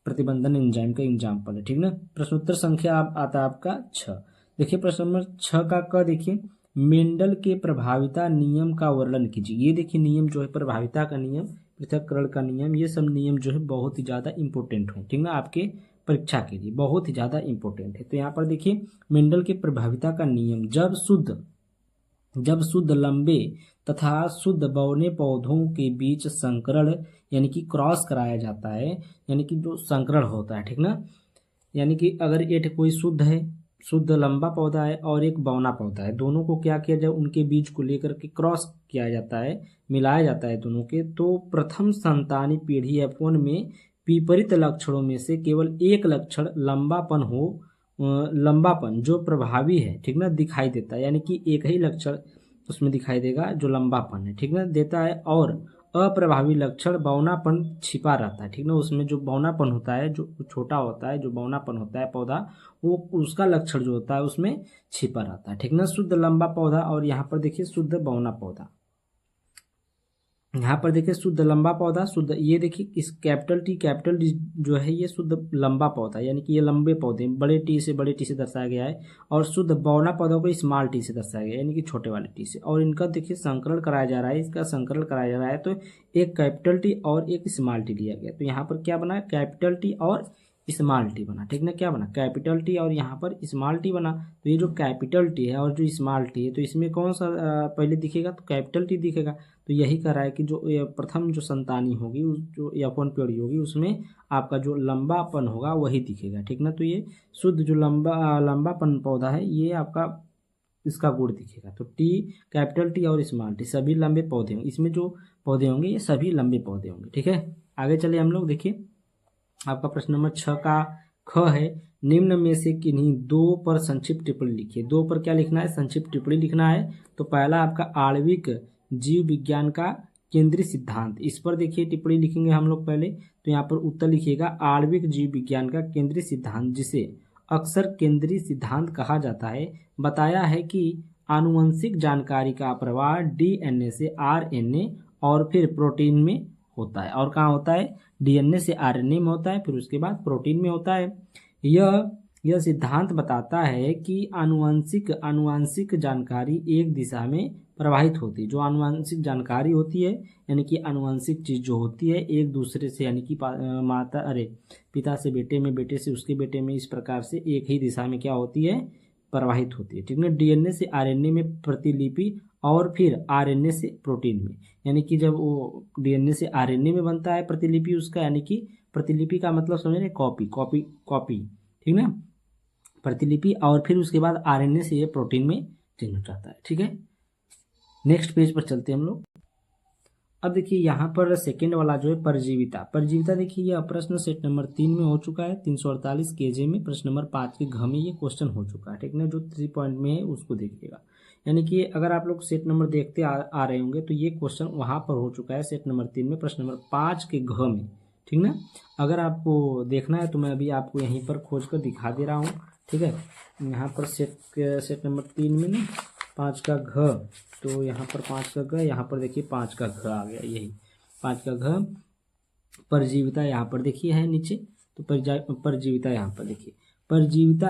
प्रतिबंधन एंजाइम का एग्जाम्पल है, ठीक ना। प्रश्नोत्तर संख्या आता है आपका 6। देखिए प्रश्न नंबर 6 का क देखिए, मेंडल के प्रभाविता नियम का वर्णन कीजिए। ये देखिए नियम जो है, प्रभाविता का नियम, पृथक्करण का नियम, ये सब नियम जो है बहुत ही ज़्यादा इंपॉर्टेंट है, ठीक ना, आपके परीक्षा के लिए बहुत ही ज़्यादा इंपॉर्टेंट है। तो यहाँ पर देखिए मेंडल के प्रभाविता का नियम, जब शुद्ध लंबे तथा शुद्ध बौने पौधों के बीच संकरण यानी कि क्रॉस कराया जाता है, यानी कि जो संकरण होता है, ठीक ना, यानी कि अगर एक कोई शुद्ध लंबा पौधा है और एक बौना पौधा है, दोनों को क्या किया जाए, उनके बीज को लेकर के क्रॉस किया जाता है, मिलाया जाता है दोनों के, तो प्रथम संतानी पीढ़ी F1 में विपरीत लक्षणों में से केवल एक लक्षण लंबापन जो प्रभावी है, ठीक ना, दिखाई देता है, यानी कि एक ही लक्षण उसमें दिखाई देगा जो लंबापन है, ठीक ना, देता है, और अप्रभावी लक्षण बौनापन छिपा रहता है, ठीक ना। उसमें जो बौनापन होता है, जो छोटा होता है, जो बौनापन होता है पौधा, वो उसका लक्षण जो होता है उसमें छिपा रहता है, ठीक ना। शुद्ध लंबा पौधा और यहाँ पर देखिए शुद्ध बौना पौधा, यहाँ पर देखिए शुद्ध लंबा पौधा, शुद्ध, ये देखिए इस कैपिटल टी जो है ये शुद्ध लंबा पौधा, यानी कि ये लंबे पौधे बड़े टी से दर्शाया गया है, और शुद्ध बौना पौधा को स्मॉल टी से दर्शाया गया है, यानी कि छोटे वाले टी से, और इनका देखिए संकरण कराया जा रहा है, इसका संकरण कराया जा रहा है, तो एक कैपिटल टी और एक स्मॉल टी लिया गया। तो यहाँ पर क्या बना, कैपिटल टी और स्मॉल टी बना, ठीक ना, क्या बना, कैपिटल टी और यहाँ पर स्मॉल टी बना। तो ये जो कैपिटल टी है और जो स्मॉल टी है, तो इसमें कौन सा पहले दिखेगा, तो कैपिटल टी दिखेगा। तो यही कह रहा है कि जो प्रथम जो संतानी होगी, उस जो F1 पीढ़ी होगी, उसमें आपका जो लंबापन होगा वही दिखेगा, ठीक ना। तो ये शुद्ध जो लंबापन पौधा है, ये आपका इसका गुण दिखेगा। तो टी, कैपिटल टी और स्मॉल टी सभी लंबे पौधे होंगे, इसमें जो पौधे होंगे ये सभी लंबे पौधे होंगे, ठीक है। आगे चले हम लोग, देखिए आपका प्रश्न नंबर 6 का ख है, निम्न में से किन्हीं दो पर संक्षिप्त टिप्पणी लिखिए। दो पर क्या लिखना है, संक्षिप्त टिप्पणी लिखना है। तो पहला आपका आणविक जीव विज्ञान का केंद्रीय सिद्धांत, इस पर देखिए टिप्पणी लिखेंगे हम लोग पहले। तो यहाँ पर उत्तर लिखिएगा, आणविक जीव विज्ञान का केंद्रीय सिद्धांत, जिसे अक्सर केंद्रीय सिद्धांत कहा जाता है, बताया है कि आनुवंशिक जानकारी का प्रवाह DNA से RNA और फिर प्रोटीन में होता है। और कहाँ होता है, DNA से RNA में होता है, फिर उसके बाद प्रोटीन में होता है। यह सिद्धांत बताता है कि आनुवंशिक जानकारी एक दिशा में प्रवाहित होती है। जो आनुवंशिक जानकारी होती है, यानी कि आनुवंशिक चीज जो होती है, एक दूसरे से, यानी कि पिता से बेटे में, बेटे से उसके बेटे में, इस प्रकार से एक ही दिशा में क्या होती है, प्रवाहित होती है, ठीक है। DNA से RNA में प्रतिलिपि और फिर RNA से प्रोटीन में, यानी कि जब वो DNA से RNA में बनता है प्रतिलिपि उसका, यानी कि प्रतिलिपि का मतलब समझ रहे, कॉपी, ठीक ना, प्रतिलिपि, और फिर उसके बाद RNA से ये प्रोटीन में चेंज हो जाता है, ठीक है। नेक्स्ट पेज पर चलते हैं हम लोग। अब देखिए यहाँ पर सेकेंड वाला जो है परजीविता देखिए यह प्रश्न सेट नंबर 3 में हो चुका है, 348 KJ में, प्रश्न नंबर 5 के घ में ये क्वेश्चन हो चुका है, ठीक ना। जो 3 पॉइंट में है उसको देखिएगा, यानी कि अगर आप लोग सेट नंबर देखते आ रहे होंगे तो ये क्वेश्चन वहाँ पर हो चुका है सेट नंबर 3 में, प्रश्न नंबर 5 के घ में, ठीक ना। अगर आपको देखना है तो मैं अभी आपको यहीं पर खोज कर दिखा दे रहा हूँ, ठीक है। यहाँ पर सेट नंबर 3 में ना 5 का घ, तो यहाँ पर 5 का घ, यहाँ पर देखिए 5 का घ आ गया, यही 5 का घ। परजीविता यहाँ पर देखिए है नीचे, तो परजीविता यहाँ पर देखिए, परजीविता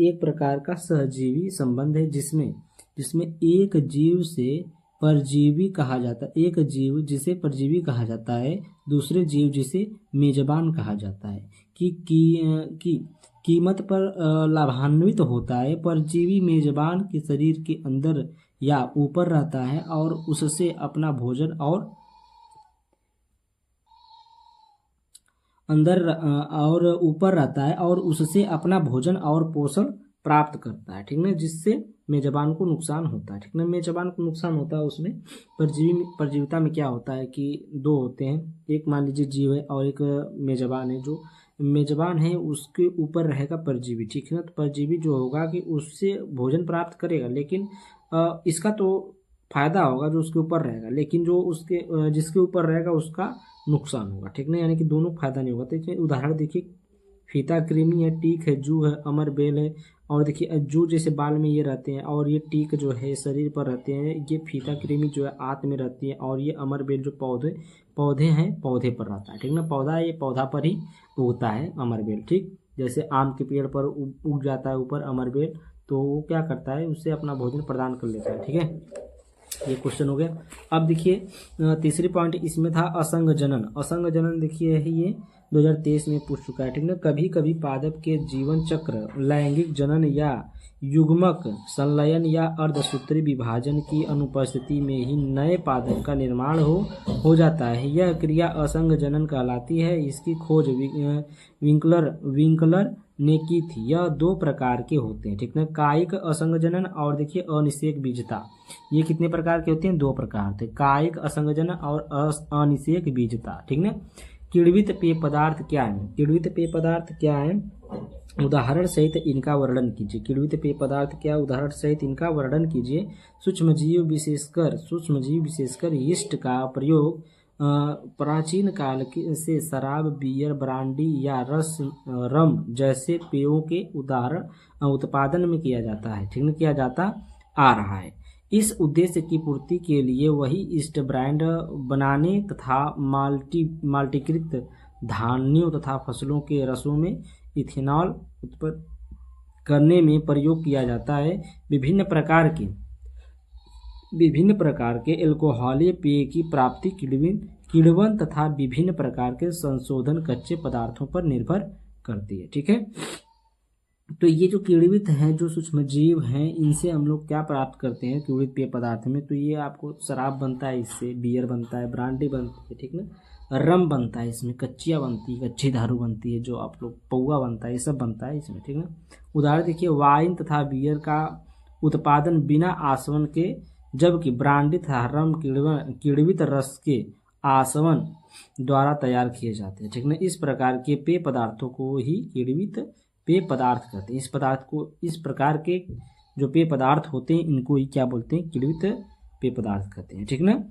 एक प्रकार का सहजीवी संबंध है जिसमें एक जीव से परजीवी कहा जाता है, एक जीव जिसे परजीवी कहा जाता है, दूसरे जीव जिसे मेजबान कहा जाता है, की कीमत पर लाभान्वित होता है। परजीवी मेजबान के शरीर के अंदर या ऊपर रहता है और उससे अपना भोजन और ऊपर रहता है और उससे अपना भोजन और पोषण प्राप्त करता है, ठीक ना, जिससे मेजबान को नुकसान होता है, ठीक ना, मेजबान को नुकसान होता है। उसमें परजीविता में क्या होता है कि दो होते हैं, एक मान लीजिए जीव है और एक मेजबान है। जो मेजबान है उसके ऊपर रहेगा परजीवी, ठीक है ना। तो परजीवी जो होगा कि उससे भोजन प्राप्त करेगा, लेकिन इसका तो फायदा होगा जो उसके ऊपर रहेगा, लेकिन जो उसके जिसके ऊपर रहेगा उसका नुकसान होगा, ठीक ना, यानी कि दोनों फायदा नहीं होगा। तो उदाहरण देखिए, फीता कृमि है, टीक है, जू है, अमरबेल है। और देखिए जू जैसे बाल में ये रहते हैं, और ये टीक जो है शरीर पर रहते हैं। ये फीता कृमि जो है आंत में रहती है, और ये अमरबेल जो पौधे हैं पौधे पर रहता है, ठीक ना। पौधा है, ये पौधा पर ही उगता है अमरबेल, ठीक। जैसे आम के पेड़ पर उग जाता है ऊपर अमरबेल, तो वो क्या करता है, उससे अपना भोजन प्रदान कर लेता है, ठीक है। ये क्वेश्चन हो गया। अब देखिए तीसरी पॉइंट इसमें था असंग जनन। असंग जनन देखिए है, ये 2023 में पूछ चुका है, ठीक ना। कभी कभी पादप के जीवन चक्र लैंगिक जनन या युग्मक संलयन या अर्धसूत्री विभाजन की अनुपस्थिति में ही नए पादप का निर्माण हो जाता है। यह क्रिया असंग जनन कहलाती है। इसकी खोज विंकलर ने की थी। यह 2 प्रकार के होते हैं, ठीक ना। कायिक असंग जनन और देखिए अनिषेक बीजता। ये कितने प्रकार के होते हैं, 2 प्रकार थे, कायिक असंग जनन और अनिषेक बीजता, ठीक ना। किण्वित पेय पदार्थ क्या है, किण्वित पेय पदार्थ क्या है, उदाहरण सहित इनका वर्णन कीजिए। किण्वित पेय पदार्थ क्या, उदाहरण सहित इनका वर्णन कीजिए। सूक्ष्मजीव विशेषकर यीस्ट का प्रयोग प्राचीन काल से शराब, बियर, ब्रांडी या रम जैसे पेयों के उत्पादन में किया जाता है, ठीक है, किया जाता आ रहा है। इस उद्देश्य की पूर्ति के लिए वही ईस्ट ब्रांड बनाने तथा माल्टीकृत धान्यों तथा फसलों के रसों में इथेनॉल उत्पन्न करने में प्रयोग किया जाता है। विभिन्न प्रकार के एल्कोहलीय पेय की प्राप्ति किण्वन तथा विभिन्न प्रकार के संशोधन कच्चे पदार्थों पर निर्भर करती है, ठीक है। तो ये जो किण्वित हैं, जो सूक्ष्मजीव हैं, इनसे हम लोग क्या प्राप्त करते हैं किण्वित पेय पदार्थ में, तो ये आपको शराब बनता है, इससे बियर बनता है, ब्रांडी बनती है, ठीक ना, रम बनता है, इसमें कच्चियाँ बनती है, कच्ची दारू बनती है, जो आप लोग पौवा बनता है, ये सब बनता है इसमें, ठीक ना। उदाहरण देखिए वाइन तथा बियर का उत्पादन बिना आसवन के, जबकि ब्रांडी तथा रम किण्वित रस के आसवन द्वारा तैयार किए जाते हैं, ठीक ना। इस प्रकार के पेय पदार्थों को ही किण्वित पेय पदार्थ कहते हैं। इस प्रकार के जो पेय पदार्थ होते हैं इनको ही क्या बोलते हैं, किण्वित पेय पदार्थ कहते हैं, ठीक ना।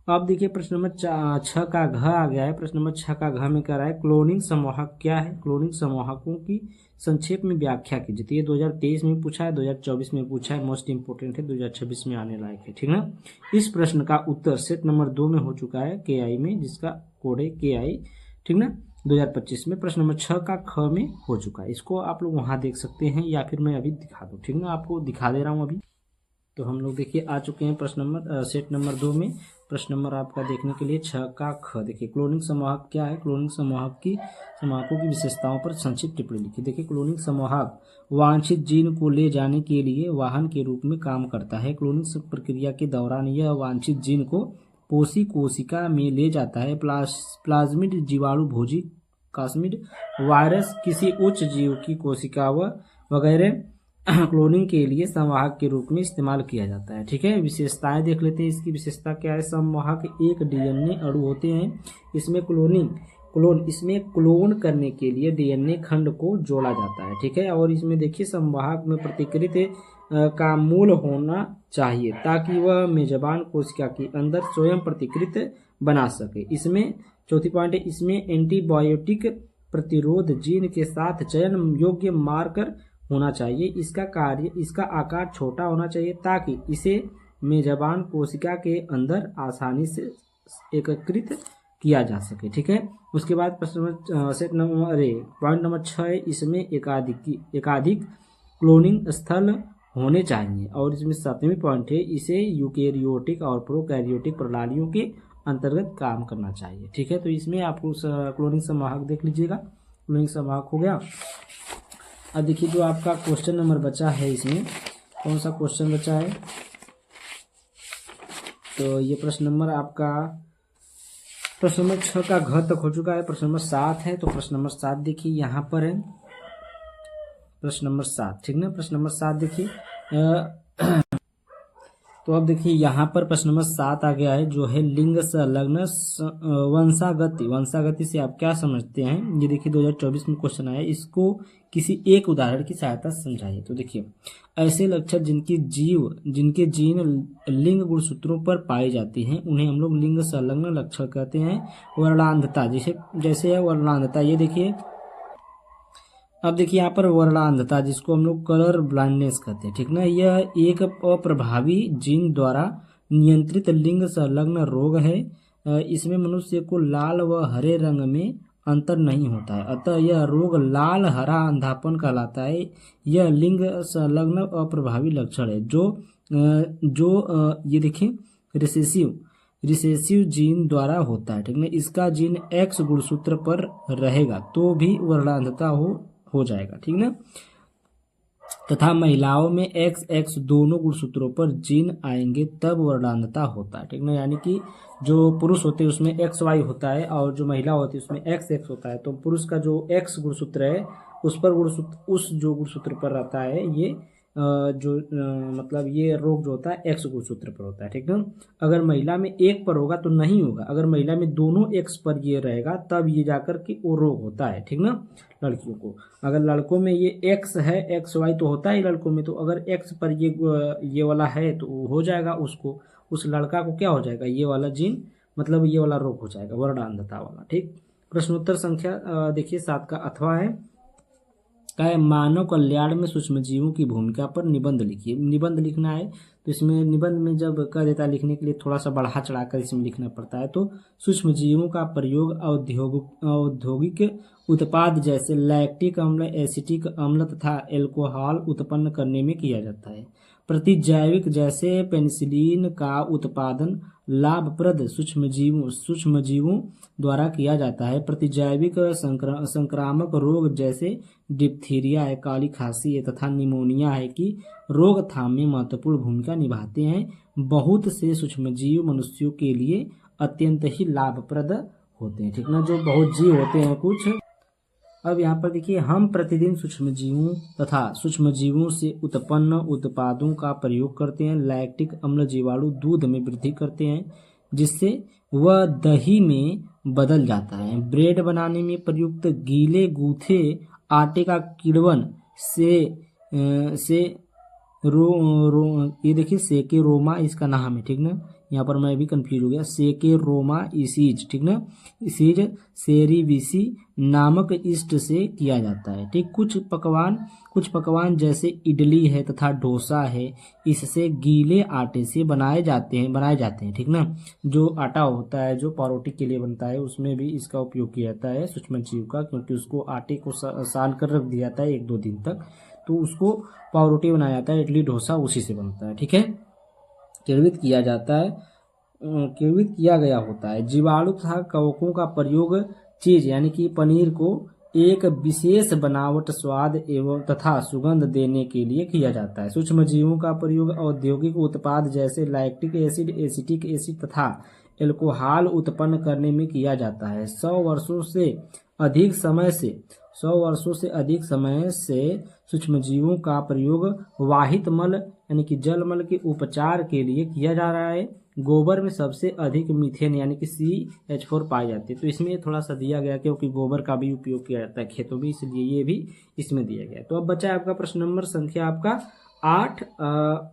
अब देखिए प्रश्न नंबर 6 का घ आ गया है। प्रश्न नंबर 6 का घ में कह रहा है क्लोनिंग संवाहक क्या है। क्लोनिंग संवाहकों की संक्षेप में व्याख्या कीजिए। तो ये 2023 में पूछा है, 2024 में पूछा है, मोस्ट इंपोर्टेंट है, 2026 में आने लायक है, ठीक ना। इस प्रश्न का उत्तर सेट नंबर 2 में हो चुका है KI में, जिसका कोड है KI, ठीक ना, 2025 में। प्रश्न नंबर 6 का ख में हो चुका है। इसको आप लोग वहाँ देख सकते हैं, या फिर मैं अभी दिखा दूँ, ठीक ना, आपको दिखा दे रहा हूँ अभी। तो हम लोग देखिए आ चुके हैं प्रश्न नंबर सेट नंबर 2 में। प्रश्न नंबर आपका देखने के लिए 6 का ख। देखिए क्लोनिंग संवाहक क्या है। क्लोनिंग संवाहकों की विशेषताओं पर संक्षिप्त टिप्पणी लिखिए। देखिए क्लोनिंग संवाहक वांछित जीन को ले जाने के लिए वाहन के रूप में काम करता है। क्लोनिंग प्रक्रिया के दौरान यह वांछित जीन को पोषी कोशिका में ले जाता है। प्लाज्मिड जीवाणु भोजी प्लाज्मिड वायरस किसी उच्च जीव की कोशिका वगैरह क्लोनिंग के लिए संवाहक के रूप में इस्तेमाल किया जाता है, ठीक है। विशेषताएं देख लेते हैं। इसकी विशेषता क्या है। संवाहक एक DNA अणु होते हैं। इसमें क्लोन करने के लिए DNA खंड को जोड़ा जाता है, ठीक है। और इसमें देखिए संवाहक में प्रतिकृति का मूल होना चाहिए ताकि वह मेजबान कोशिका के अंदर स्वयं प्रतिकृति बना सके। इसमें चौथी पॉइंट है, इसमें एंटीबायोटिक प्रतिरोध जीन के साथ चयन योग्य मार्कर होना चाहिए। इसका आकार छोटा होना चाहिए ताकि इसे मेजबान कोशिका के अंदर आसानी से एकत्रित किया जा सके, ठीक है। उसके बाद प्रश्न पॉइंट नंबर 6 है, इसमें एकाधिक क्लोनिंग स्थल होने चाहिए। और इसमें 7वीं पॉइंट है, इसे यूकेरियोटिक और प्रोकैरियोटिक प्रणालियों के अंतर्गत काम करना चाहिए, ठीक है। तो इसमें आपको क्लोनिंग संवाहक देख लीजिएगा। क्लोनिंग संवाहक हो गया। अब देखिए जो आपका क्वेश्चन नंबर बचा है, इसमें कौन सा क्वेश्चन बचा है, तो ये प्रश्न नंबर आपका प्रश्न नंबर 6 का घ तक हो चुका है। प्रश्न नंबर 7 है, तो प्रश्न नंबर 7 देखिए यहाँ पर है, प्रश्न नंबर 7, ठीक ना। प्रश्न नंबर 7 देखिए तो अब देखिए यहाँ पर प्रश्न नंबर 7 आ गया है, जो है लिंग संलग्न वंशागति से आप क्या समझते हैं। ये देखिए 2024 में क्वेश्चन आया, इसको किसी एक उदाहरण की सहायता से समझाइए। तो देखिए ऐसे लक्षण जिनके जीन लिंग गुणसूत्रों पर पाई जाती हैं उन्हें हम लोग लिंग संलग्न लक्षण कहते हैं। वर्णांधता जैसे है वर्णांधता। ये देखिए अब देखिए यहाँ पर वर्णांधता, जिसको हम लोग कलर ब्लाइंडनेस कहते हैं, ठीक ना, यह एक अप्रभावी जीन द्वारा नियंत्रित लिंग संलग्न रोग है। इसमें मनुष्य को लाल व हरे रंग में अंतर नहीं होता है, अतः यह रोग लाल हरा अंधापन कहलाता है। यह लिंग संलग्न अप्रभावी लक्षण है जो ये देखिए रिसेसिव जीन द्वारा होता है, ठीक है। इसका जीन एक्स गुणसूत्र पर रहेगा तो भी वर्णांधता हो जाएगा, ठीक ना। तथा महिलाओं में एक्स एक्स दोनों गुणसूत्रों पर जीन आएंगे तब वर्णांधता होता है, ठीक ना। यानी कि जो पुरुष होते हैं उसमें एक्स वाई होता है और जो महिला होती है उसमें एक्स एक्स होता है। तो पुरुष का जो एक्स गुणसूत्र है उस पर उस जो गुणसूत्र पर रहता है ये मतलब ये रोग जो होता है एक्स गुणसूत्र पर होता है, ठीक ना। अगर महिला में एक पर होगा तो नहीं होगा, अगर महिला में दोनों एक्स पर ये रहेगा तब ये जाकर के वो रोग होता है, ठीक ना। लड़कियों को, अगर लड़कों में ये एक्स है, एक्स वाई तो होता है लड़कों में, तो अगर एक्स पर ये वाला है तो हो जाएगा, उसको उस लड़का को क्या हो जाएगा, ये वाला जीन मतलब ये वाला रोग हो जाएगा, वर्णांधता वाला, ठीक। प्रश्नोत्तर संख्या देखिए 7 का अथवा है मानव कल्याण में सूक्ष्म जीवों की भूमिका पर निबंध लिखिए। निबंध लिखना है तो इसमें निबंध में जब कह देता है लिखने के लिए थोड़ा सा बढ़ा चढ़ाकर इसमें लिखना पड़ता है। तो सूक्ष्म जीवों का प्रयोग औद्योगिक उत्पाद जैसे लैक्टिक अम्ल, एसिटिक अम्ल तथा एल्कोहल उत्पन्न करने में किया जाता है। प्रतिजैविक जैसे पेनिसिलिन का उत्पादन लाभप्रद सूक्ष्म जीवों द्वारा किया जाता है। प्रतिजैविक संक्रामक रोग जैसे डिप्थीरिया है, काली खांसी है तथा निमोनिया है कि रोकथाम में महत्वपूर्ण भूमिका निभाते हैं। बहुत से सूक्ष्मजीव मनुष्यों के लिए अत्यंत ही लाभप्रद होते हैं, ठीक ना। जो बहुत जीव होते हैं कुछ। अब यहाँ पर देखिए, हम प्रतिदिन सूक्ष्मजीवों तथा सूक्ष्मजीवों से उत्पन्न उत्पादों का प्रयोग करते हैं। लैक्टिक अम्ल जीवाणु दूध में वृद्धि करते हैं जिससे वह दही में बदल जाता है। ब्रेड बनाने में प्रयुक्त गीले गूथे आटे का किण्वन से ये देखिए सेकेरोमा इसका नाम है, ठीक ना। यहाँ पर मैं भी कंफ्यूज हो गया, सेकेरोमा इसीज, ठीक ना। इसीज सेरिविसी नामक ईस्ट से किया जाता है, ठीक। कुछ पकवान जैसे इडली है तथा डोसा है इससे गीले आटे से बनाए जाते हैं, ठीक ना। जो आटा होता है जो पारोटी के लिए बनता है उसमें भी इसका उपयोग किया जाता है सूक्ष्मजीव का, क्योंकि उसको आटे को सान कर रख दिया जाता है 1-2 दिन तक, तो उसको पावरोटी बनाया जाता है, इडली डोसा उसी से बनता है, ठीक है। किण्वित किया गया होता है। जीवाणु तथा कवकों का प्रयोग चीज यानी कि पनीर को एक विशेष बनावट, स्वाद एवं तथा सुगंध देने के लिए किया जाता है। सूक्ष्म जीवों का प्रयोग औद्योगिक उत्पाद जैसे लैक्टिक एसिड, एसिटिक एसिड तथा एल्कोहल उत्पन्न करने में किया जाता है। 100 वर्षों से अधिक समय से सूक्ष्मजीवों का प्रयोग वाहित मल यानी कि जल मल के उपचार के लिए किया जा रहा है। गोबर में सबसे अधिक मीथेन यानी कि CH4 पाई जाती है, तो इसमें थोड़ा सा दिया गया क्योंकि गोबर का भी उपयोग किया जाता है खेतों में, इसलिए ये भी इसमें दिया गया है। तो अब बचा है आपका प्रश्न नंबर संख्या आपका 8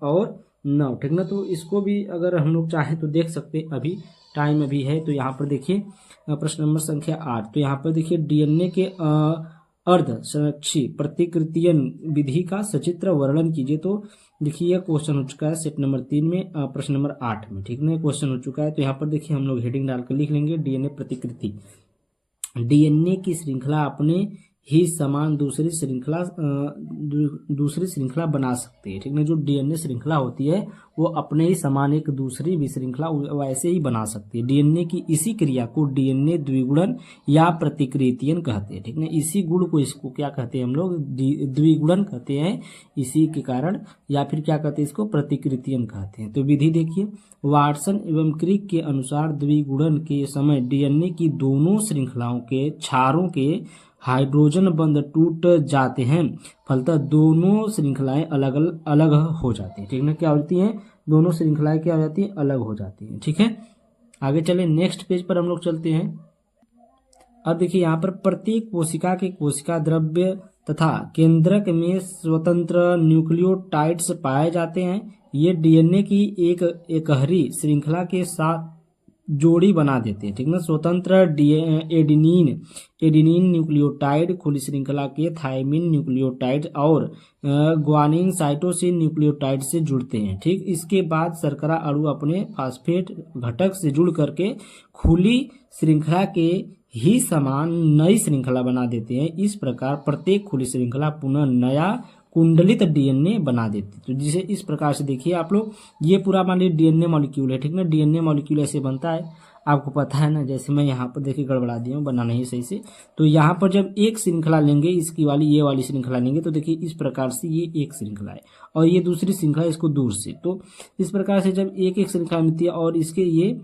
और 9, ठीक ना। तो इसको भी अगर हम लोग चाहें तो देख सकते हैं, अभी टाइम अभी है। तो यहाँ पर देखिए प्रश्न नंबर संख्या 8, तो यहाँ पर देखिए DNA के अर्ध संरक्षी प्रतिकृतियन विधि का सचित्र वर्णन कीजिए। तो देखिए यह क्वेश्चन हो चुका है सेट नंबर 3 में, प्रश्न नंबर 8 में, ठीक ना। क्वेश्चन हो चुका है तो यहाँ पर देखिए हम लोग हेडिंग डालकर लिख लेंगे DNA प्रतिकृति। DNA की श्रृंखला अपने ही समान दूसरी श्रृंखला बना सकते हैं, ठीक है। जो DNA श्रृंखला होती है वो अपने ही समान एक दूसरी भी श्रृंखला वैसे ही बना सकती है। DNA की इसी क्रिया को DNA द्विगुणन या प्रतिकृतियन कहते हैं, ठीक है। इसी गुण को इसको क्या कहते हैं हम लोग, द्विगुणन कहते हैं इसी के कारण, या फिर क्या कहते हैं इसको, प्रतिकृतियन कहते हैं। तो विधि देखिए, वाटसन एवं क्रिक के अनुसार द्विगुणन के समय DNA की दोनों श्रृंखलाओं के क्षारों के हाइड्रोजन बंध टूट जाते हैं, फलतः दोनों श्रृंखलाएं अलग हो जाती हैं, ठीक है। क्या होती हैं, दोनों श्रृंखलाएं क्या हो जाती हैं, अलग हो जाती हैं, ठीक है। आगे चले नेक्स्ट पेज पर हम लोग चलते हैं। अब देखिए यहाँ पर प्रत्येक कोशिका के कोशिका द्रव्य तथा केंद्रक में स्वतंत्र न्यूक्लियोटाइड्स पाए जाते हैं। ये DNA की एक एकहरी श्रृंखला के साथ जोड़ी बना देते हैं, ठीक ना। स्वतंत्र एडेनिन न्यूक्लियोटाइड खुली श्रृंखला के थायमिन न्यूक्लियोटाइड और ग्वानिन साइटोसिन न्यूक्लियोटाइड से जुड़ते हैं, ठीक। इसके बाद शर्करा अणु अपने फास्फेट घटक से जुड़ करके खुली श्रृंखला के ही समान नई श्रृंखला बना देते हैं। इस प्रकार प्रत्येक खुली श्रृंखला पुनः नया कुंडलित डीएनए बना देती है। तो जिसे इस प्रकार से देखिए आप लोग, ये पूरा मान लीजिए डीएनए मॉलिक्यूल है, ठीक ना। डीएनए मॉलिक्यूल ऐसे बनता है, आपको पता है ना। जैसे मैं यहाँ पर देखिए गड़बड़ा दिया हूँ, बना नहीं सही से। तो यहाँ पर जब एक श्रृंखला लेंगे, इसकी वाली ये वाली श्रृंखला लेंगे, तो देखिए इस प्रकार से ये एक श्रृंखला है और ये दूसरी श्रृंखला इसको दूर से। तो इस प्रकार से जब एक एक श्रृंखला मिलती है और इसके ये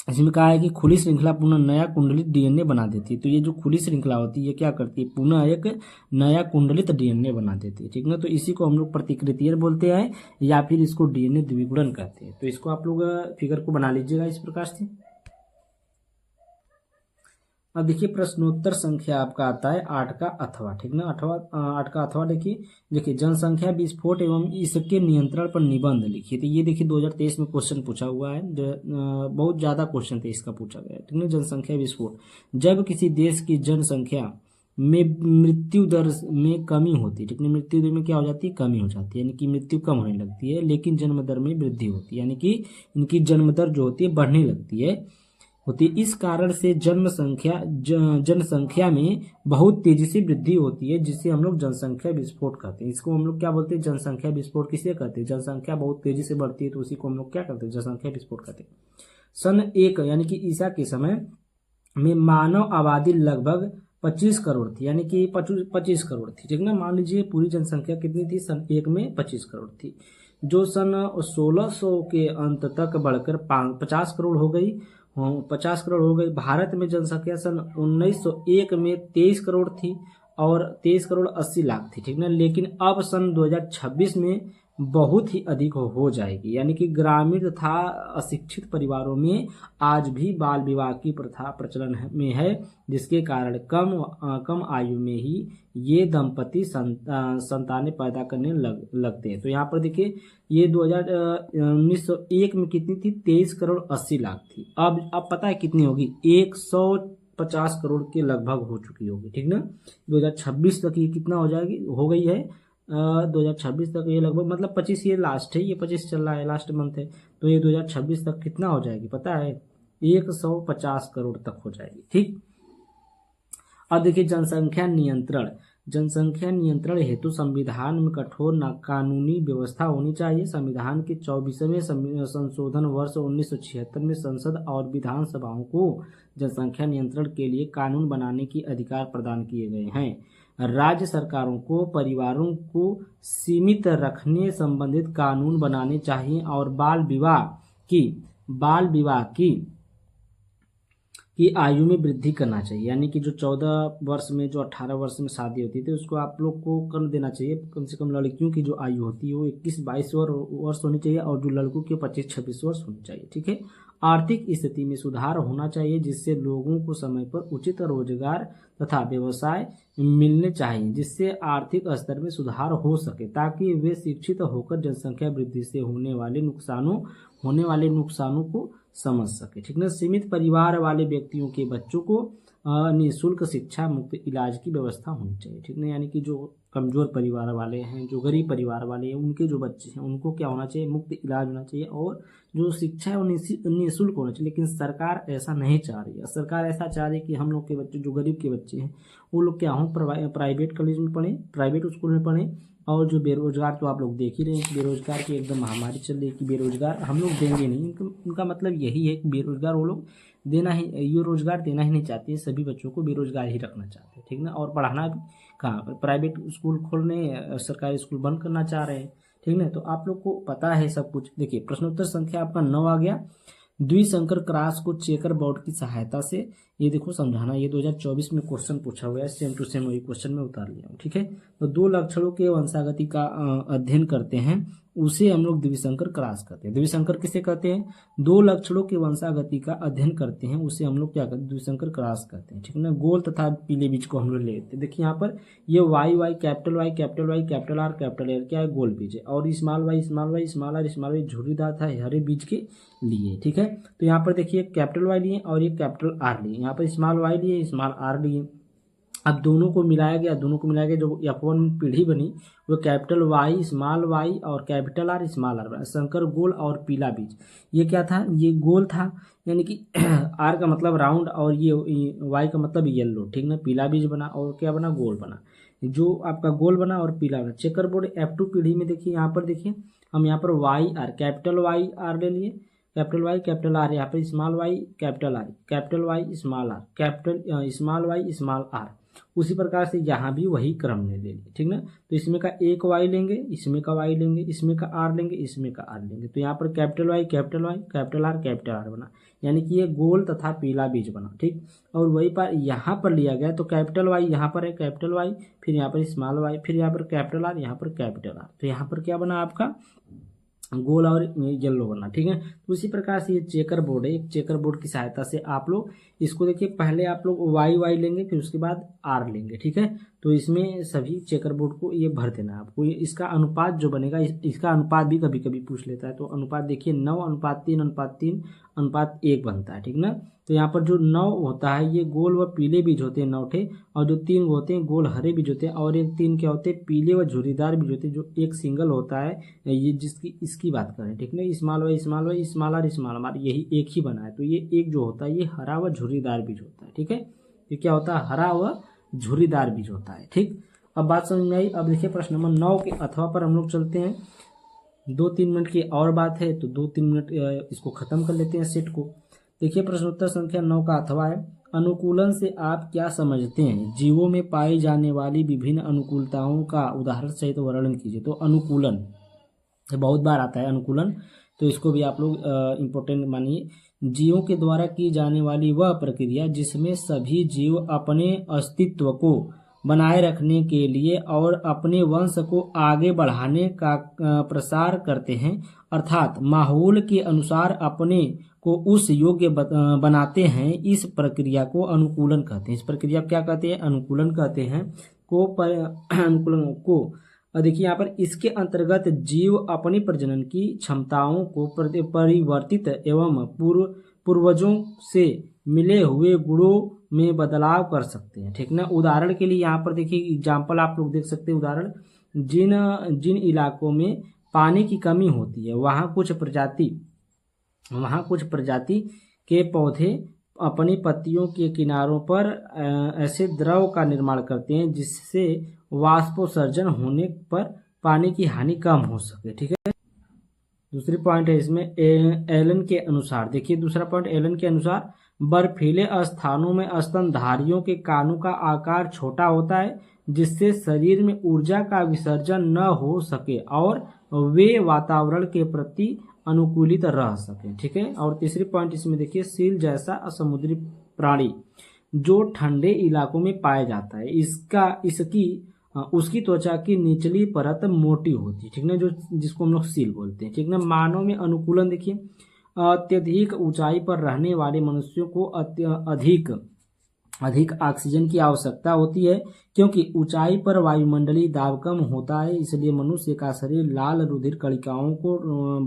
इसमें कहा है कि खुली श्रृंखला पुनः नया कुंडलित डीएनए बना देती है। तो ये जो खुली श्रृंखला होती है ये क्या करती है, पुनः एक नया कुंडलित डीएनए बना देती है, ठीक ना। तो इसी को हम लोग प्रतिकृतियन बोलते हैं या फिर इसको डीएनए द्विगुणन कहते हैं। तो इसको आप लोग फिगर को बना लीजिएगा इस प्रकार से। अब देखिए प्रश्नोत्तर संख्या आपका आता है 8 का अथवा, ठीक ना। 8 का अथवा देखिए जनसंख्या विस्फोट एवं इसके नियंत्रण पर निबंध लिखिए। तो ये देखिए 2023 में क्वेश्चन पूछा हुआ है, बहुत ज्यादा क्वेश्चन थे इसका पूछा गया, ठीक ना। जनसंख्या विस्फोट, जब किसी देश की जनसंख्या में मृत्यु दर में कमी होती है, ठीक है। मृत्यु दर में क्या हो जाती है, कमी हो जाती है, यानी कि मृत्यु कम होने लगती है, लेकिन जन्म दर में वृद्धि होती है, यानी कि इनकी जन्म दर जो होती है बढ़ने लगती है। इस कारण से जनसंख्या में बहुत तेजी से वृद्धि होती है, जिसे हम लोग जनसंख्या विस्फोट कहते हैं। इसको हम लोग क्या बोलते हैं, जनसंख्या विस्फोट किसे कहते हैं। जनसंख्या बहुत तेजी से बढ़ती है तो उसी को हम लोग क्या करते हैं, जनसंख्या विस्फोट कहते हैं। सन 1 यानी कि ईसा के समय में मानव आबादी लगभग 25 करोड़ थी, यानी कि 25 करोड़ थी, ठीक ना। मान लीजिए पूरी जनसंख्या कितनी थी, सन 1 में 25 करोड़ थी, जो सन 1600 के अंत तक बढ़कर 50 करोड़ हो गई। 50 करोड़ हो गई। भारत में जनसंख्या सन 1901 में 23 करोड़ थी और 23 करोड़ 80 लाख थी, ठीक ना। लेकिन अब सन 2026 में बहुत ही अधिक हो जाएगी, यानी कि ग्रामीण तथा अशिक्षित परिवारों में आज भी बाल विवाह की प्रथा प्रचलन में है, जिसके कारण कम आयु में ही ये दंपति संतानें पैदा करने लगते हैं। तो यहाँ पर देखिए ये 1901 में कितनी थी, 23 करोड़ 80 लाख थी। अब पता है कितनी होगी, 150 करोड़ के लगभग हो चुकी होगी, ठीक ना। 2026 तक ये कितना हो जाएगी, हो गई है 2026 तक ये लगभग, मतलब 25 ये लास्ट है, ये 25 चल रहा है, लास्ट मंथ है। तो ये 2026 तक कितना हो जाएगी पता है, 150 करोड़ तक हो जाएगी, ठीक। अब देखिए जनसंख्या नियंत्रण हेतु संविधान में कठोर कानूनी व्यवस्था होनी चाहिए। संविधान के 24वें संशोधन वर्ष 1976 में संसद और विधानसभाओं को जनसंख्या नियंत्रण के लिए कानून बनाने की अधिकार प्रदान किए गए हैं। राज्य सरकारों को परिवारों को सीमित रखने संबंधित कानून बनाने चाहिए और बाल विवाह की आयु में वृद्धि करना चाहिए, यानी कि जो 14 वर्ष में, जो 18 वर्ष में शादी होती थी उसको आप लोग को कर देना चाहिए। कम से कम लड़कियों की जो आयु होती है वो 21-22 वर्ष होनी चाहिए और जो लड़कों की 25-26 वर्ष होनी चाहिए, ठीक है। आर्थिक स्थिति में सुधार होना चाहिए, जिससे लोगों को समय पर उचित रोजगार तथा व्यवसाय मिलने चाहिए, जिससे आर्थिक स्तर में सुधार हो सके, ताकि वे शिक्षित होकर जनसंख्या वृद्धि से होने वाले नुकसानों को समझ सके, ठीक ना। सीमित परिवार वाले व्यक्तियों के बच्चों को निःशुल्क शिक्षा मुक्त इलाज की व्यवस्था होनी चाहिए, ठीक ना। यानी कि जो कमजोर परिवार वाले हैं, जो गरीब परिवार वाले हैं, उनके जो बच्चे हैं उनको क्या होना चाहिए, मुफ्त इलाज होना चाहिए और जो शिक्षा है वो निःशुल्क होना चाहिए। लेकिन सरकार ऐसा नहीं चाह रही है। सरकार ऐसा चाह रही है कि हम लोग के बच्चे, जो गरीब के बच्चे हैं, वो लोग क्या हों, प्राइवेट कॉलेज में पढ़ें, प्राइवेट स्कूल में पढ़ें। और जो बेरोजगार, तो आप लोग देख ही रहे हैं, बेरोजगार की एकदम महामारी चल रही है कि बेरोजगार हम लोग देंगे नहीं। उनका मतलब यही है कि बेरोजगार वो लोग देना ही, ये रोजगार देना ही नहीं चाहते, सभी बच्चों को बेरोजगार ही रखना चाहते हैं, ठीक ना। और पढ़ाना भी कहाँ पर, प्राइवेट स्कूल खोलने, सरकारी स्कूल बंद करना चाह रहे हैं, ठीक ना। तो आप लोग को पता है सब कुछ। देखिए प्रश्नोत्तर संख्या आपका 9 आ गया। द्विसंकर क्रॉस को चेकर बोर्ड की सहायता से ये देखो समझाना, ये 2024 में क्वेश्चन पूछा हुआ है, सेम टू सेम वही क्वेश्चन में उतार लिया हूँ। ठीक है, तो दो लक्षणों के वंशागति का अध्ययन करते हैं, उसे हम लोग द्विसंकर क्रॉस कहते हैं। द्विसंकर किसे कहते हैं? दो लक्षणों के वंशागति का अध्ययन करते हैं, उसे हम लोग क्या कहते हैं? द्विसंकर क्रॉस कहते हैं। ठीक है ना, गोल तथा पीले बीज को हम लोग लेते हैं। देखिए यहाँ पर ये Y Y capital Y capital Y capital R क्या है? गोल बीज है। और small y small y small r small y झुर्रीदार था हरे बीज के लिए। ठीक है, तो यहाँ पर देखिए कैपिटल वाई लिए और ये कैपिटल आर लिए, यहाँ पर स्मॉल वाई लिए स्मॉल आर लिए। अब दोनों को मिलाया गया, जो F1 पीढ़ी बनी वो कैपिटल वाई स्मॉल वाई और कैपिटल आर स्मॉल आर बना, संकर गोल और पीला बीज। ये क्या था? ये गोल था, यानी कि आर का मतलब राउंड और ये वाई का मतलब येलो। ठीक ना, पीला बीज बना और क्या बना? गोल बना। जो आपका गोल बना और पीला बना। चेकर बोर्ड F2 पीढ़ी में देखिए, यहाँ पर देखिए हम यहाँ पर Y R capital Y R ले लिए, कैपिटल वाई कैपिटल आर, यहाँ पर small y capital R, capital Y small r, capital small y small r. उसी प्रकार से यहाँ भी वही क्रम ने ले लिया। ठीक ना, तो इसमें का एक वाई लेंगे, इसमें का वाई लेंगे, इसमें का आर लेंगे, इसमें का आर लेंगे। तो यहाँ पर कैपिटल वाई कैपिटल आर बना, यानी कि ये गोल तथा पीला बीज बना। ठीक, और वही पर यहाँ पर लिया गया, तो कैपिटल वाई यहाँ पर है, कैपिटल वाई, फिर यहाँ पर स्मॉल वाई, फिर यहाँ पर कैपिटल आर, यहाँ पर कैपिटल आर। तो यहाँ पर क्या बना आपका? गोल और येलो बना। ठीक है, तो उसी प्रकार से ये चेकर बोर्ड है। एक चेकर बोर्ड की सहायता से आप लोग इसको देखिए, पहले आप लोग वाई लेंगे, फिर उसके बाद आर लेंगे। ठीक है, तो इसमें सभी चेकर बोर्ड को ये भर देना है आपको। इसका अनुपात जो बनेगा, इसका अनुपात भी कभी कभी पूछ लेता है। तो अनुपात देखिए 9:3:3:1 बनता है। ठीक ना, तो यहाँ पर जो 9 होता है ये गोल व पीले बीज होते हैं 9 ठे, और जो 3 होते हैं गोल हरे बीज होते हैं, और एक 3 क्या होते हैं? पीले व झुर्रीदार बीज होते हैं। जो एक सिंगल होता है, ये इसकी बात करें। ठीक ना, small y small y small r small r, यही एक ही बना है। तो ये एक जो होता है ये हरा व झुर्रीदार बीज होता है। ठीक है, ये क्या होता है? हरा व झुर्रीदार बीज होता है। ठीक, अब बात समझ में आई। अब देखिए प्रश्न नंबर 9 के अथवा पर हम लोग चलते हैं। 2-3 मिनट की और बात है, तो 2-3 मिनट इसको खत्म कर लेते हैं सेट को। देखिए प्रश्नोत्तर संख्या 9 का अथवा है, अनुकूलन से आप क्या समझते हैं? जीवों में पाई जाने वाली विभिन्न अनुकूलताओं का उदाहरण सहित वर्णन कीजिए। तो अनुकूलन बहुत बार आता है, अनुकूलन, तो इसको भी आप लोग इम्पोर्टेंट मानिए। जीवों के द्वारा की जाने वाली वह प्रक्रिया जिसमें सभी जीव अपने अस्तित्व को बनाए रखने के लिए और अपने वंश को आगे बढ़ाने का प्रसार करते हैं, अर्थात माहौल के अनुसार अपने को उस योग्य बनाते हैं, इस प्रक्रिया को अनुकूलन कहते हैं। इस प्रक्रिया क्या कहते हैं? अनुकूलन कहते हैं। अनुकूलन को देखिए यहाँ पर, इसके अंतर्गत जीव अपनी प्रजनन की क्षमताओं को परिवर्तित एवं पूर्वजों से मिले हुए गुणों में बदलाव कर सकते हैं। ठीक ना, उदाहरण के लिए यहाँ पर देखिए एग्जाम्पल आप लोग देख सकते हैं। उदाहरण, जिन इलाकों में पानी की कमी होती है वहाँ कुछ प्रजाति के पौधे अपनी पत्तियों के किनारों पर ऐसे द्रव का निर्माण करते हैं जिससे वाष्पोत्सर्जन होने पर पानी की हानि कम हो सके। ठीक है, दूसरी पॉइंट है इसमें एलन के अनुसार। देखिए दूसरा पॉइंट, एलन के अनुसार बर्फीले स्थानों में स्तनधारियों के कानों का आकार छोटा होता है जिससे शरीर में ऊर्जा का विसर्जन न हो सके और वे वातावरण के प्रति अनुकूलित रह सके। ठीक है, और तीसरी पॉइंट इसमें देखिए, सील जैसा समुद्री प्राणी जो ठंडे इलाकों में पाया जाता है, उसकी त्वचा की निचली परत मोटी होती है। ठीक ना, जो जिसको हम लोग सील बोलते हैं। ठीक ना, मानव में अनुकूलन देखिए, अत्यधिक ऊंचाई पर रहने वाले मनुष्यों को अधिक ऑक्सीजन की आवश्यकता होती है, क्योंकि ऊंचाई पर वायुमंडलीय दाब कम होता है। इसलिए मनुष्य का शरीर लाल रुधिर कणिकाओं को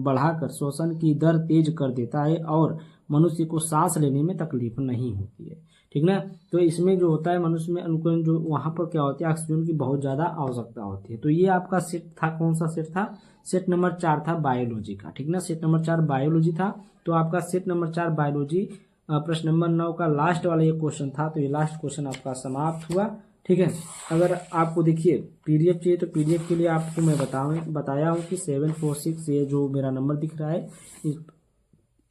बढ़ाकर श्वसन की दर तेज कर देता है और मनुष्य को सांस लेने में तकलीफ नहीं होती है। ठीक ना, तो इसमें जो होता है मनुष्य में अनुकूलन, जो वहाँ पर क्या होती है, ऑक्सीजन की बहुत ज़्यादा आवश्यकता होती है। तो ये आपका सेट था, कौन सा सेट था? सेट नंबर 4 था बायोलॉजी का। ठीक ना, सेट नंबर 4 बायोलॉजी था। तो आपका सेट नंबर 4 बायोलॉजी प्रश्न नंबर 9 का लास्ट वाला ये क्वेश्चन था। तो ये लास्ट क्वेश्चन आपका समाप्त हुआ। ठीक है, अगर आपको देखिए पीडीएफ चाहिए तो पीडीएफ के लिए आपको मैं बताया हूँ कि 746 ये जो मेरा नंबर दिख रहा है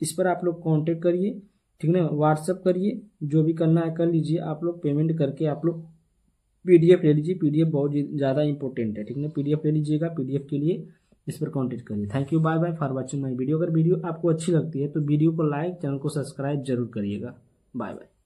इस पर आप लोग कांटेक्ट करिए। ठीक ना, व्हाट्सअप करिए, जो भी करना है कर लीजिए। आप लोग पेमेंट करके आप लोग पीडीएफ ले लीजिए। पीडीएफ बहुत ज़्यादा इंपॉर्टेंट है। ठीक ना, पीडीएफ ले लीजिएगा। पीडीएफ के लिए इस पर कांटेक्ट करिए। Thank you, bye bye for watching my video. अगर वीडियो आपको अच्छी लगती है तो वीडियो को लाइक, चैनल को सब्सक्राइब जरूर करिएगा। Bye bye.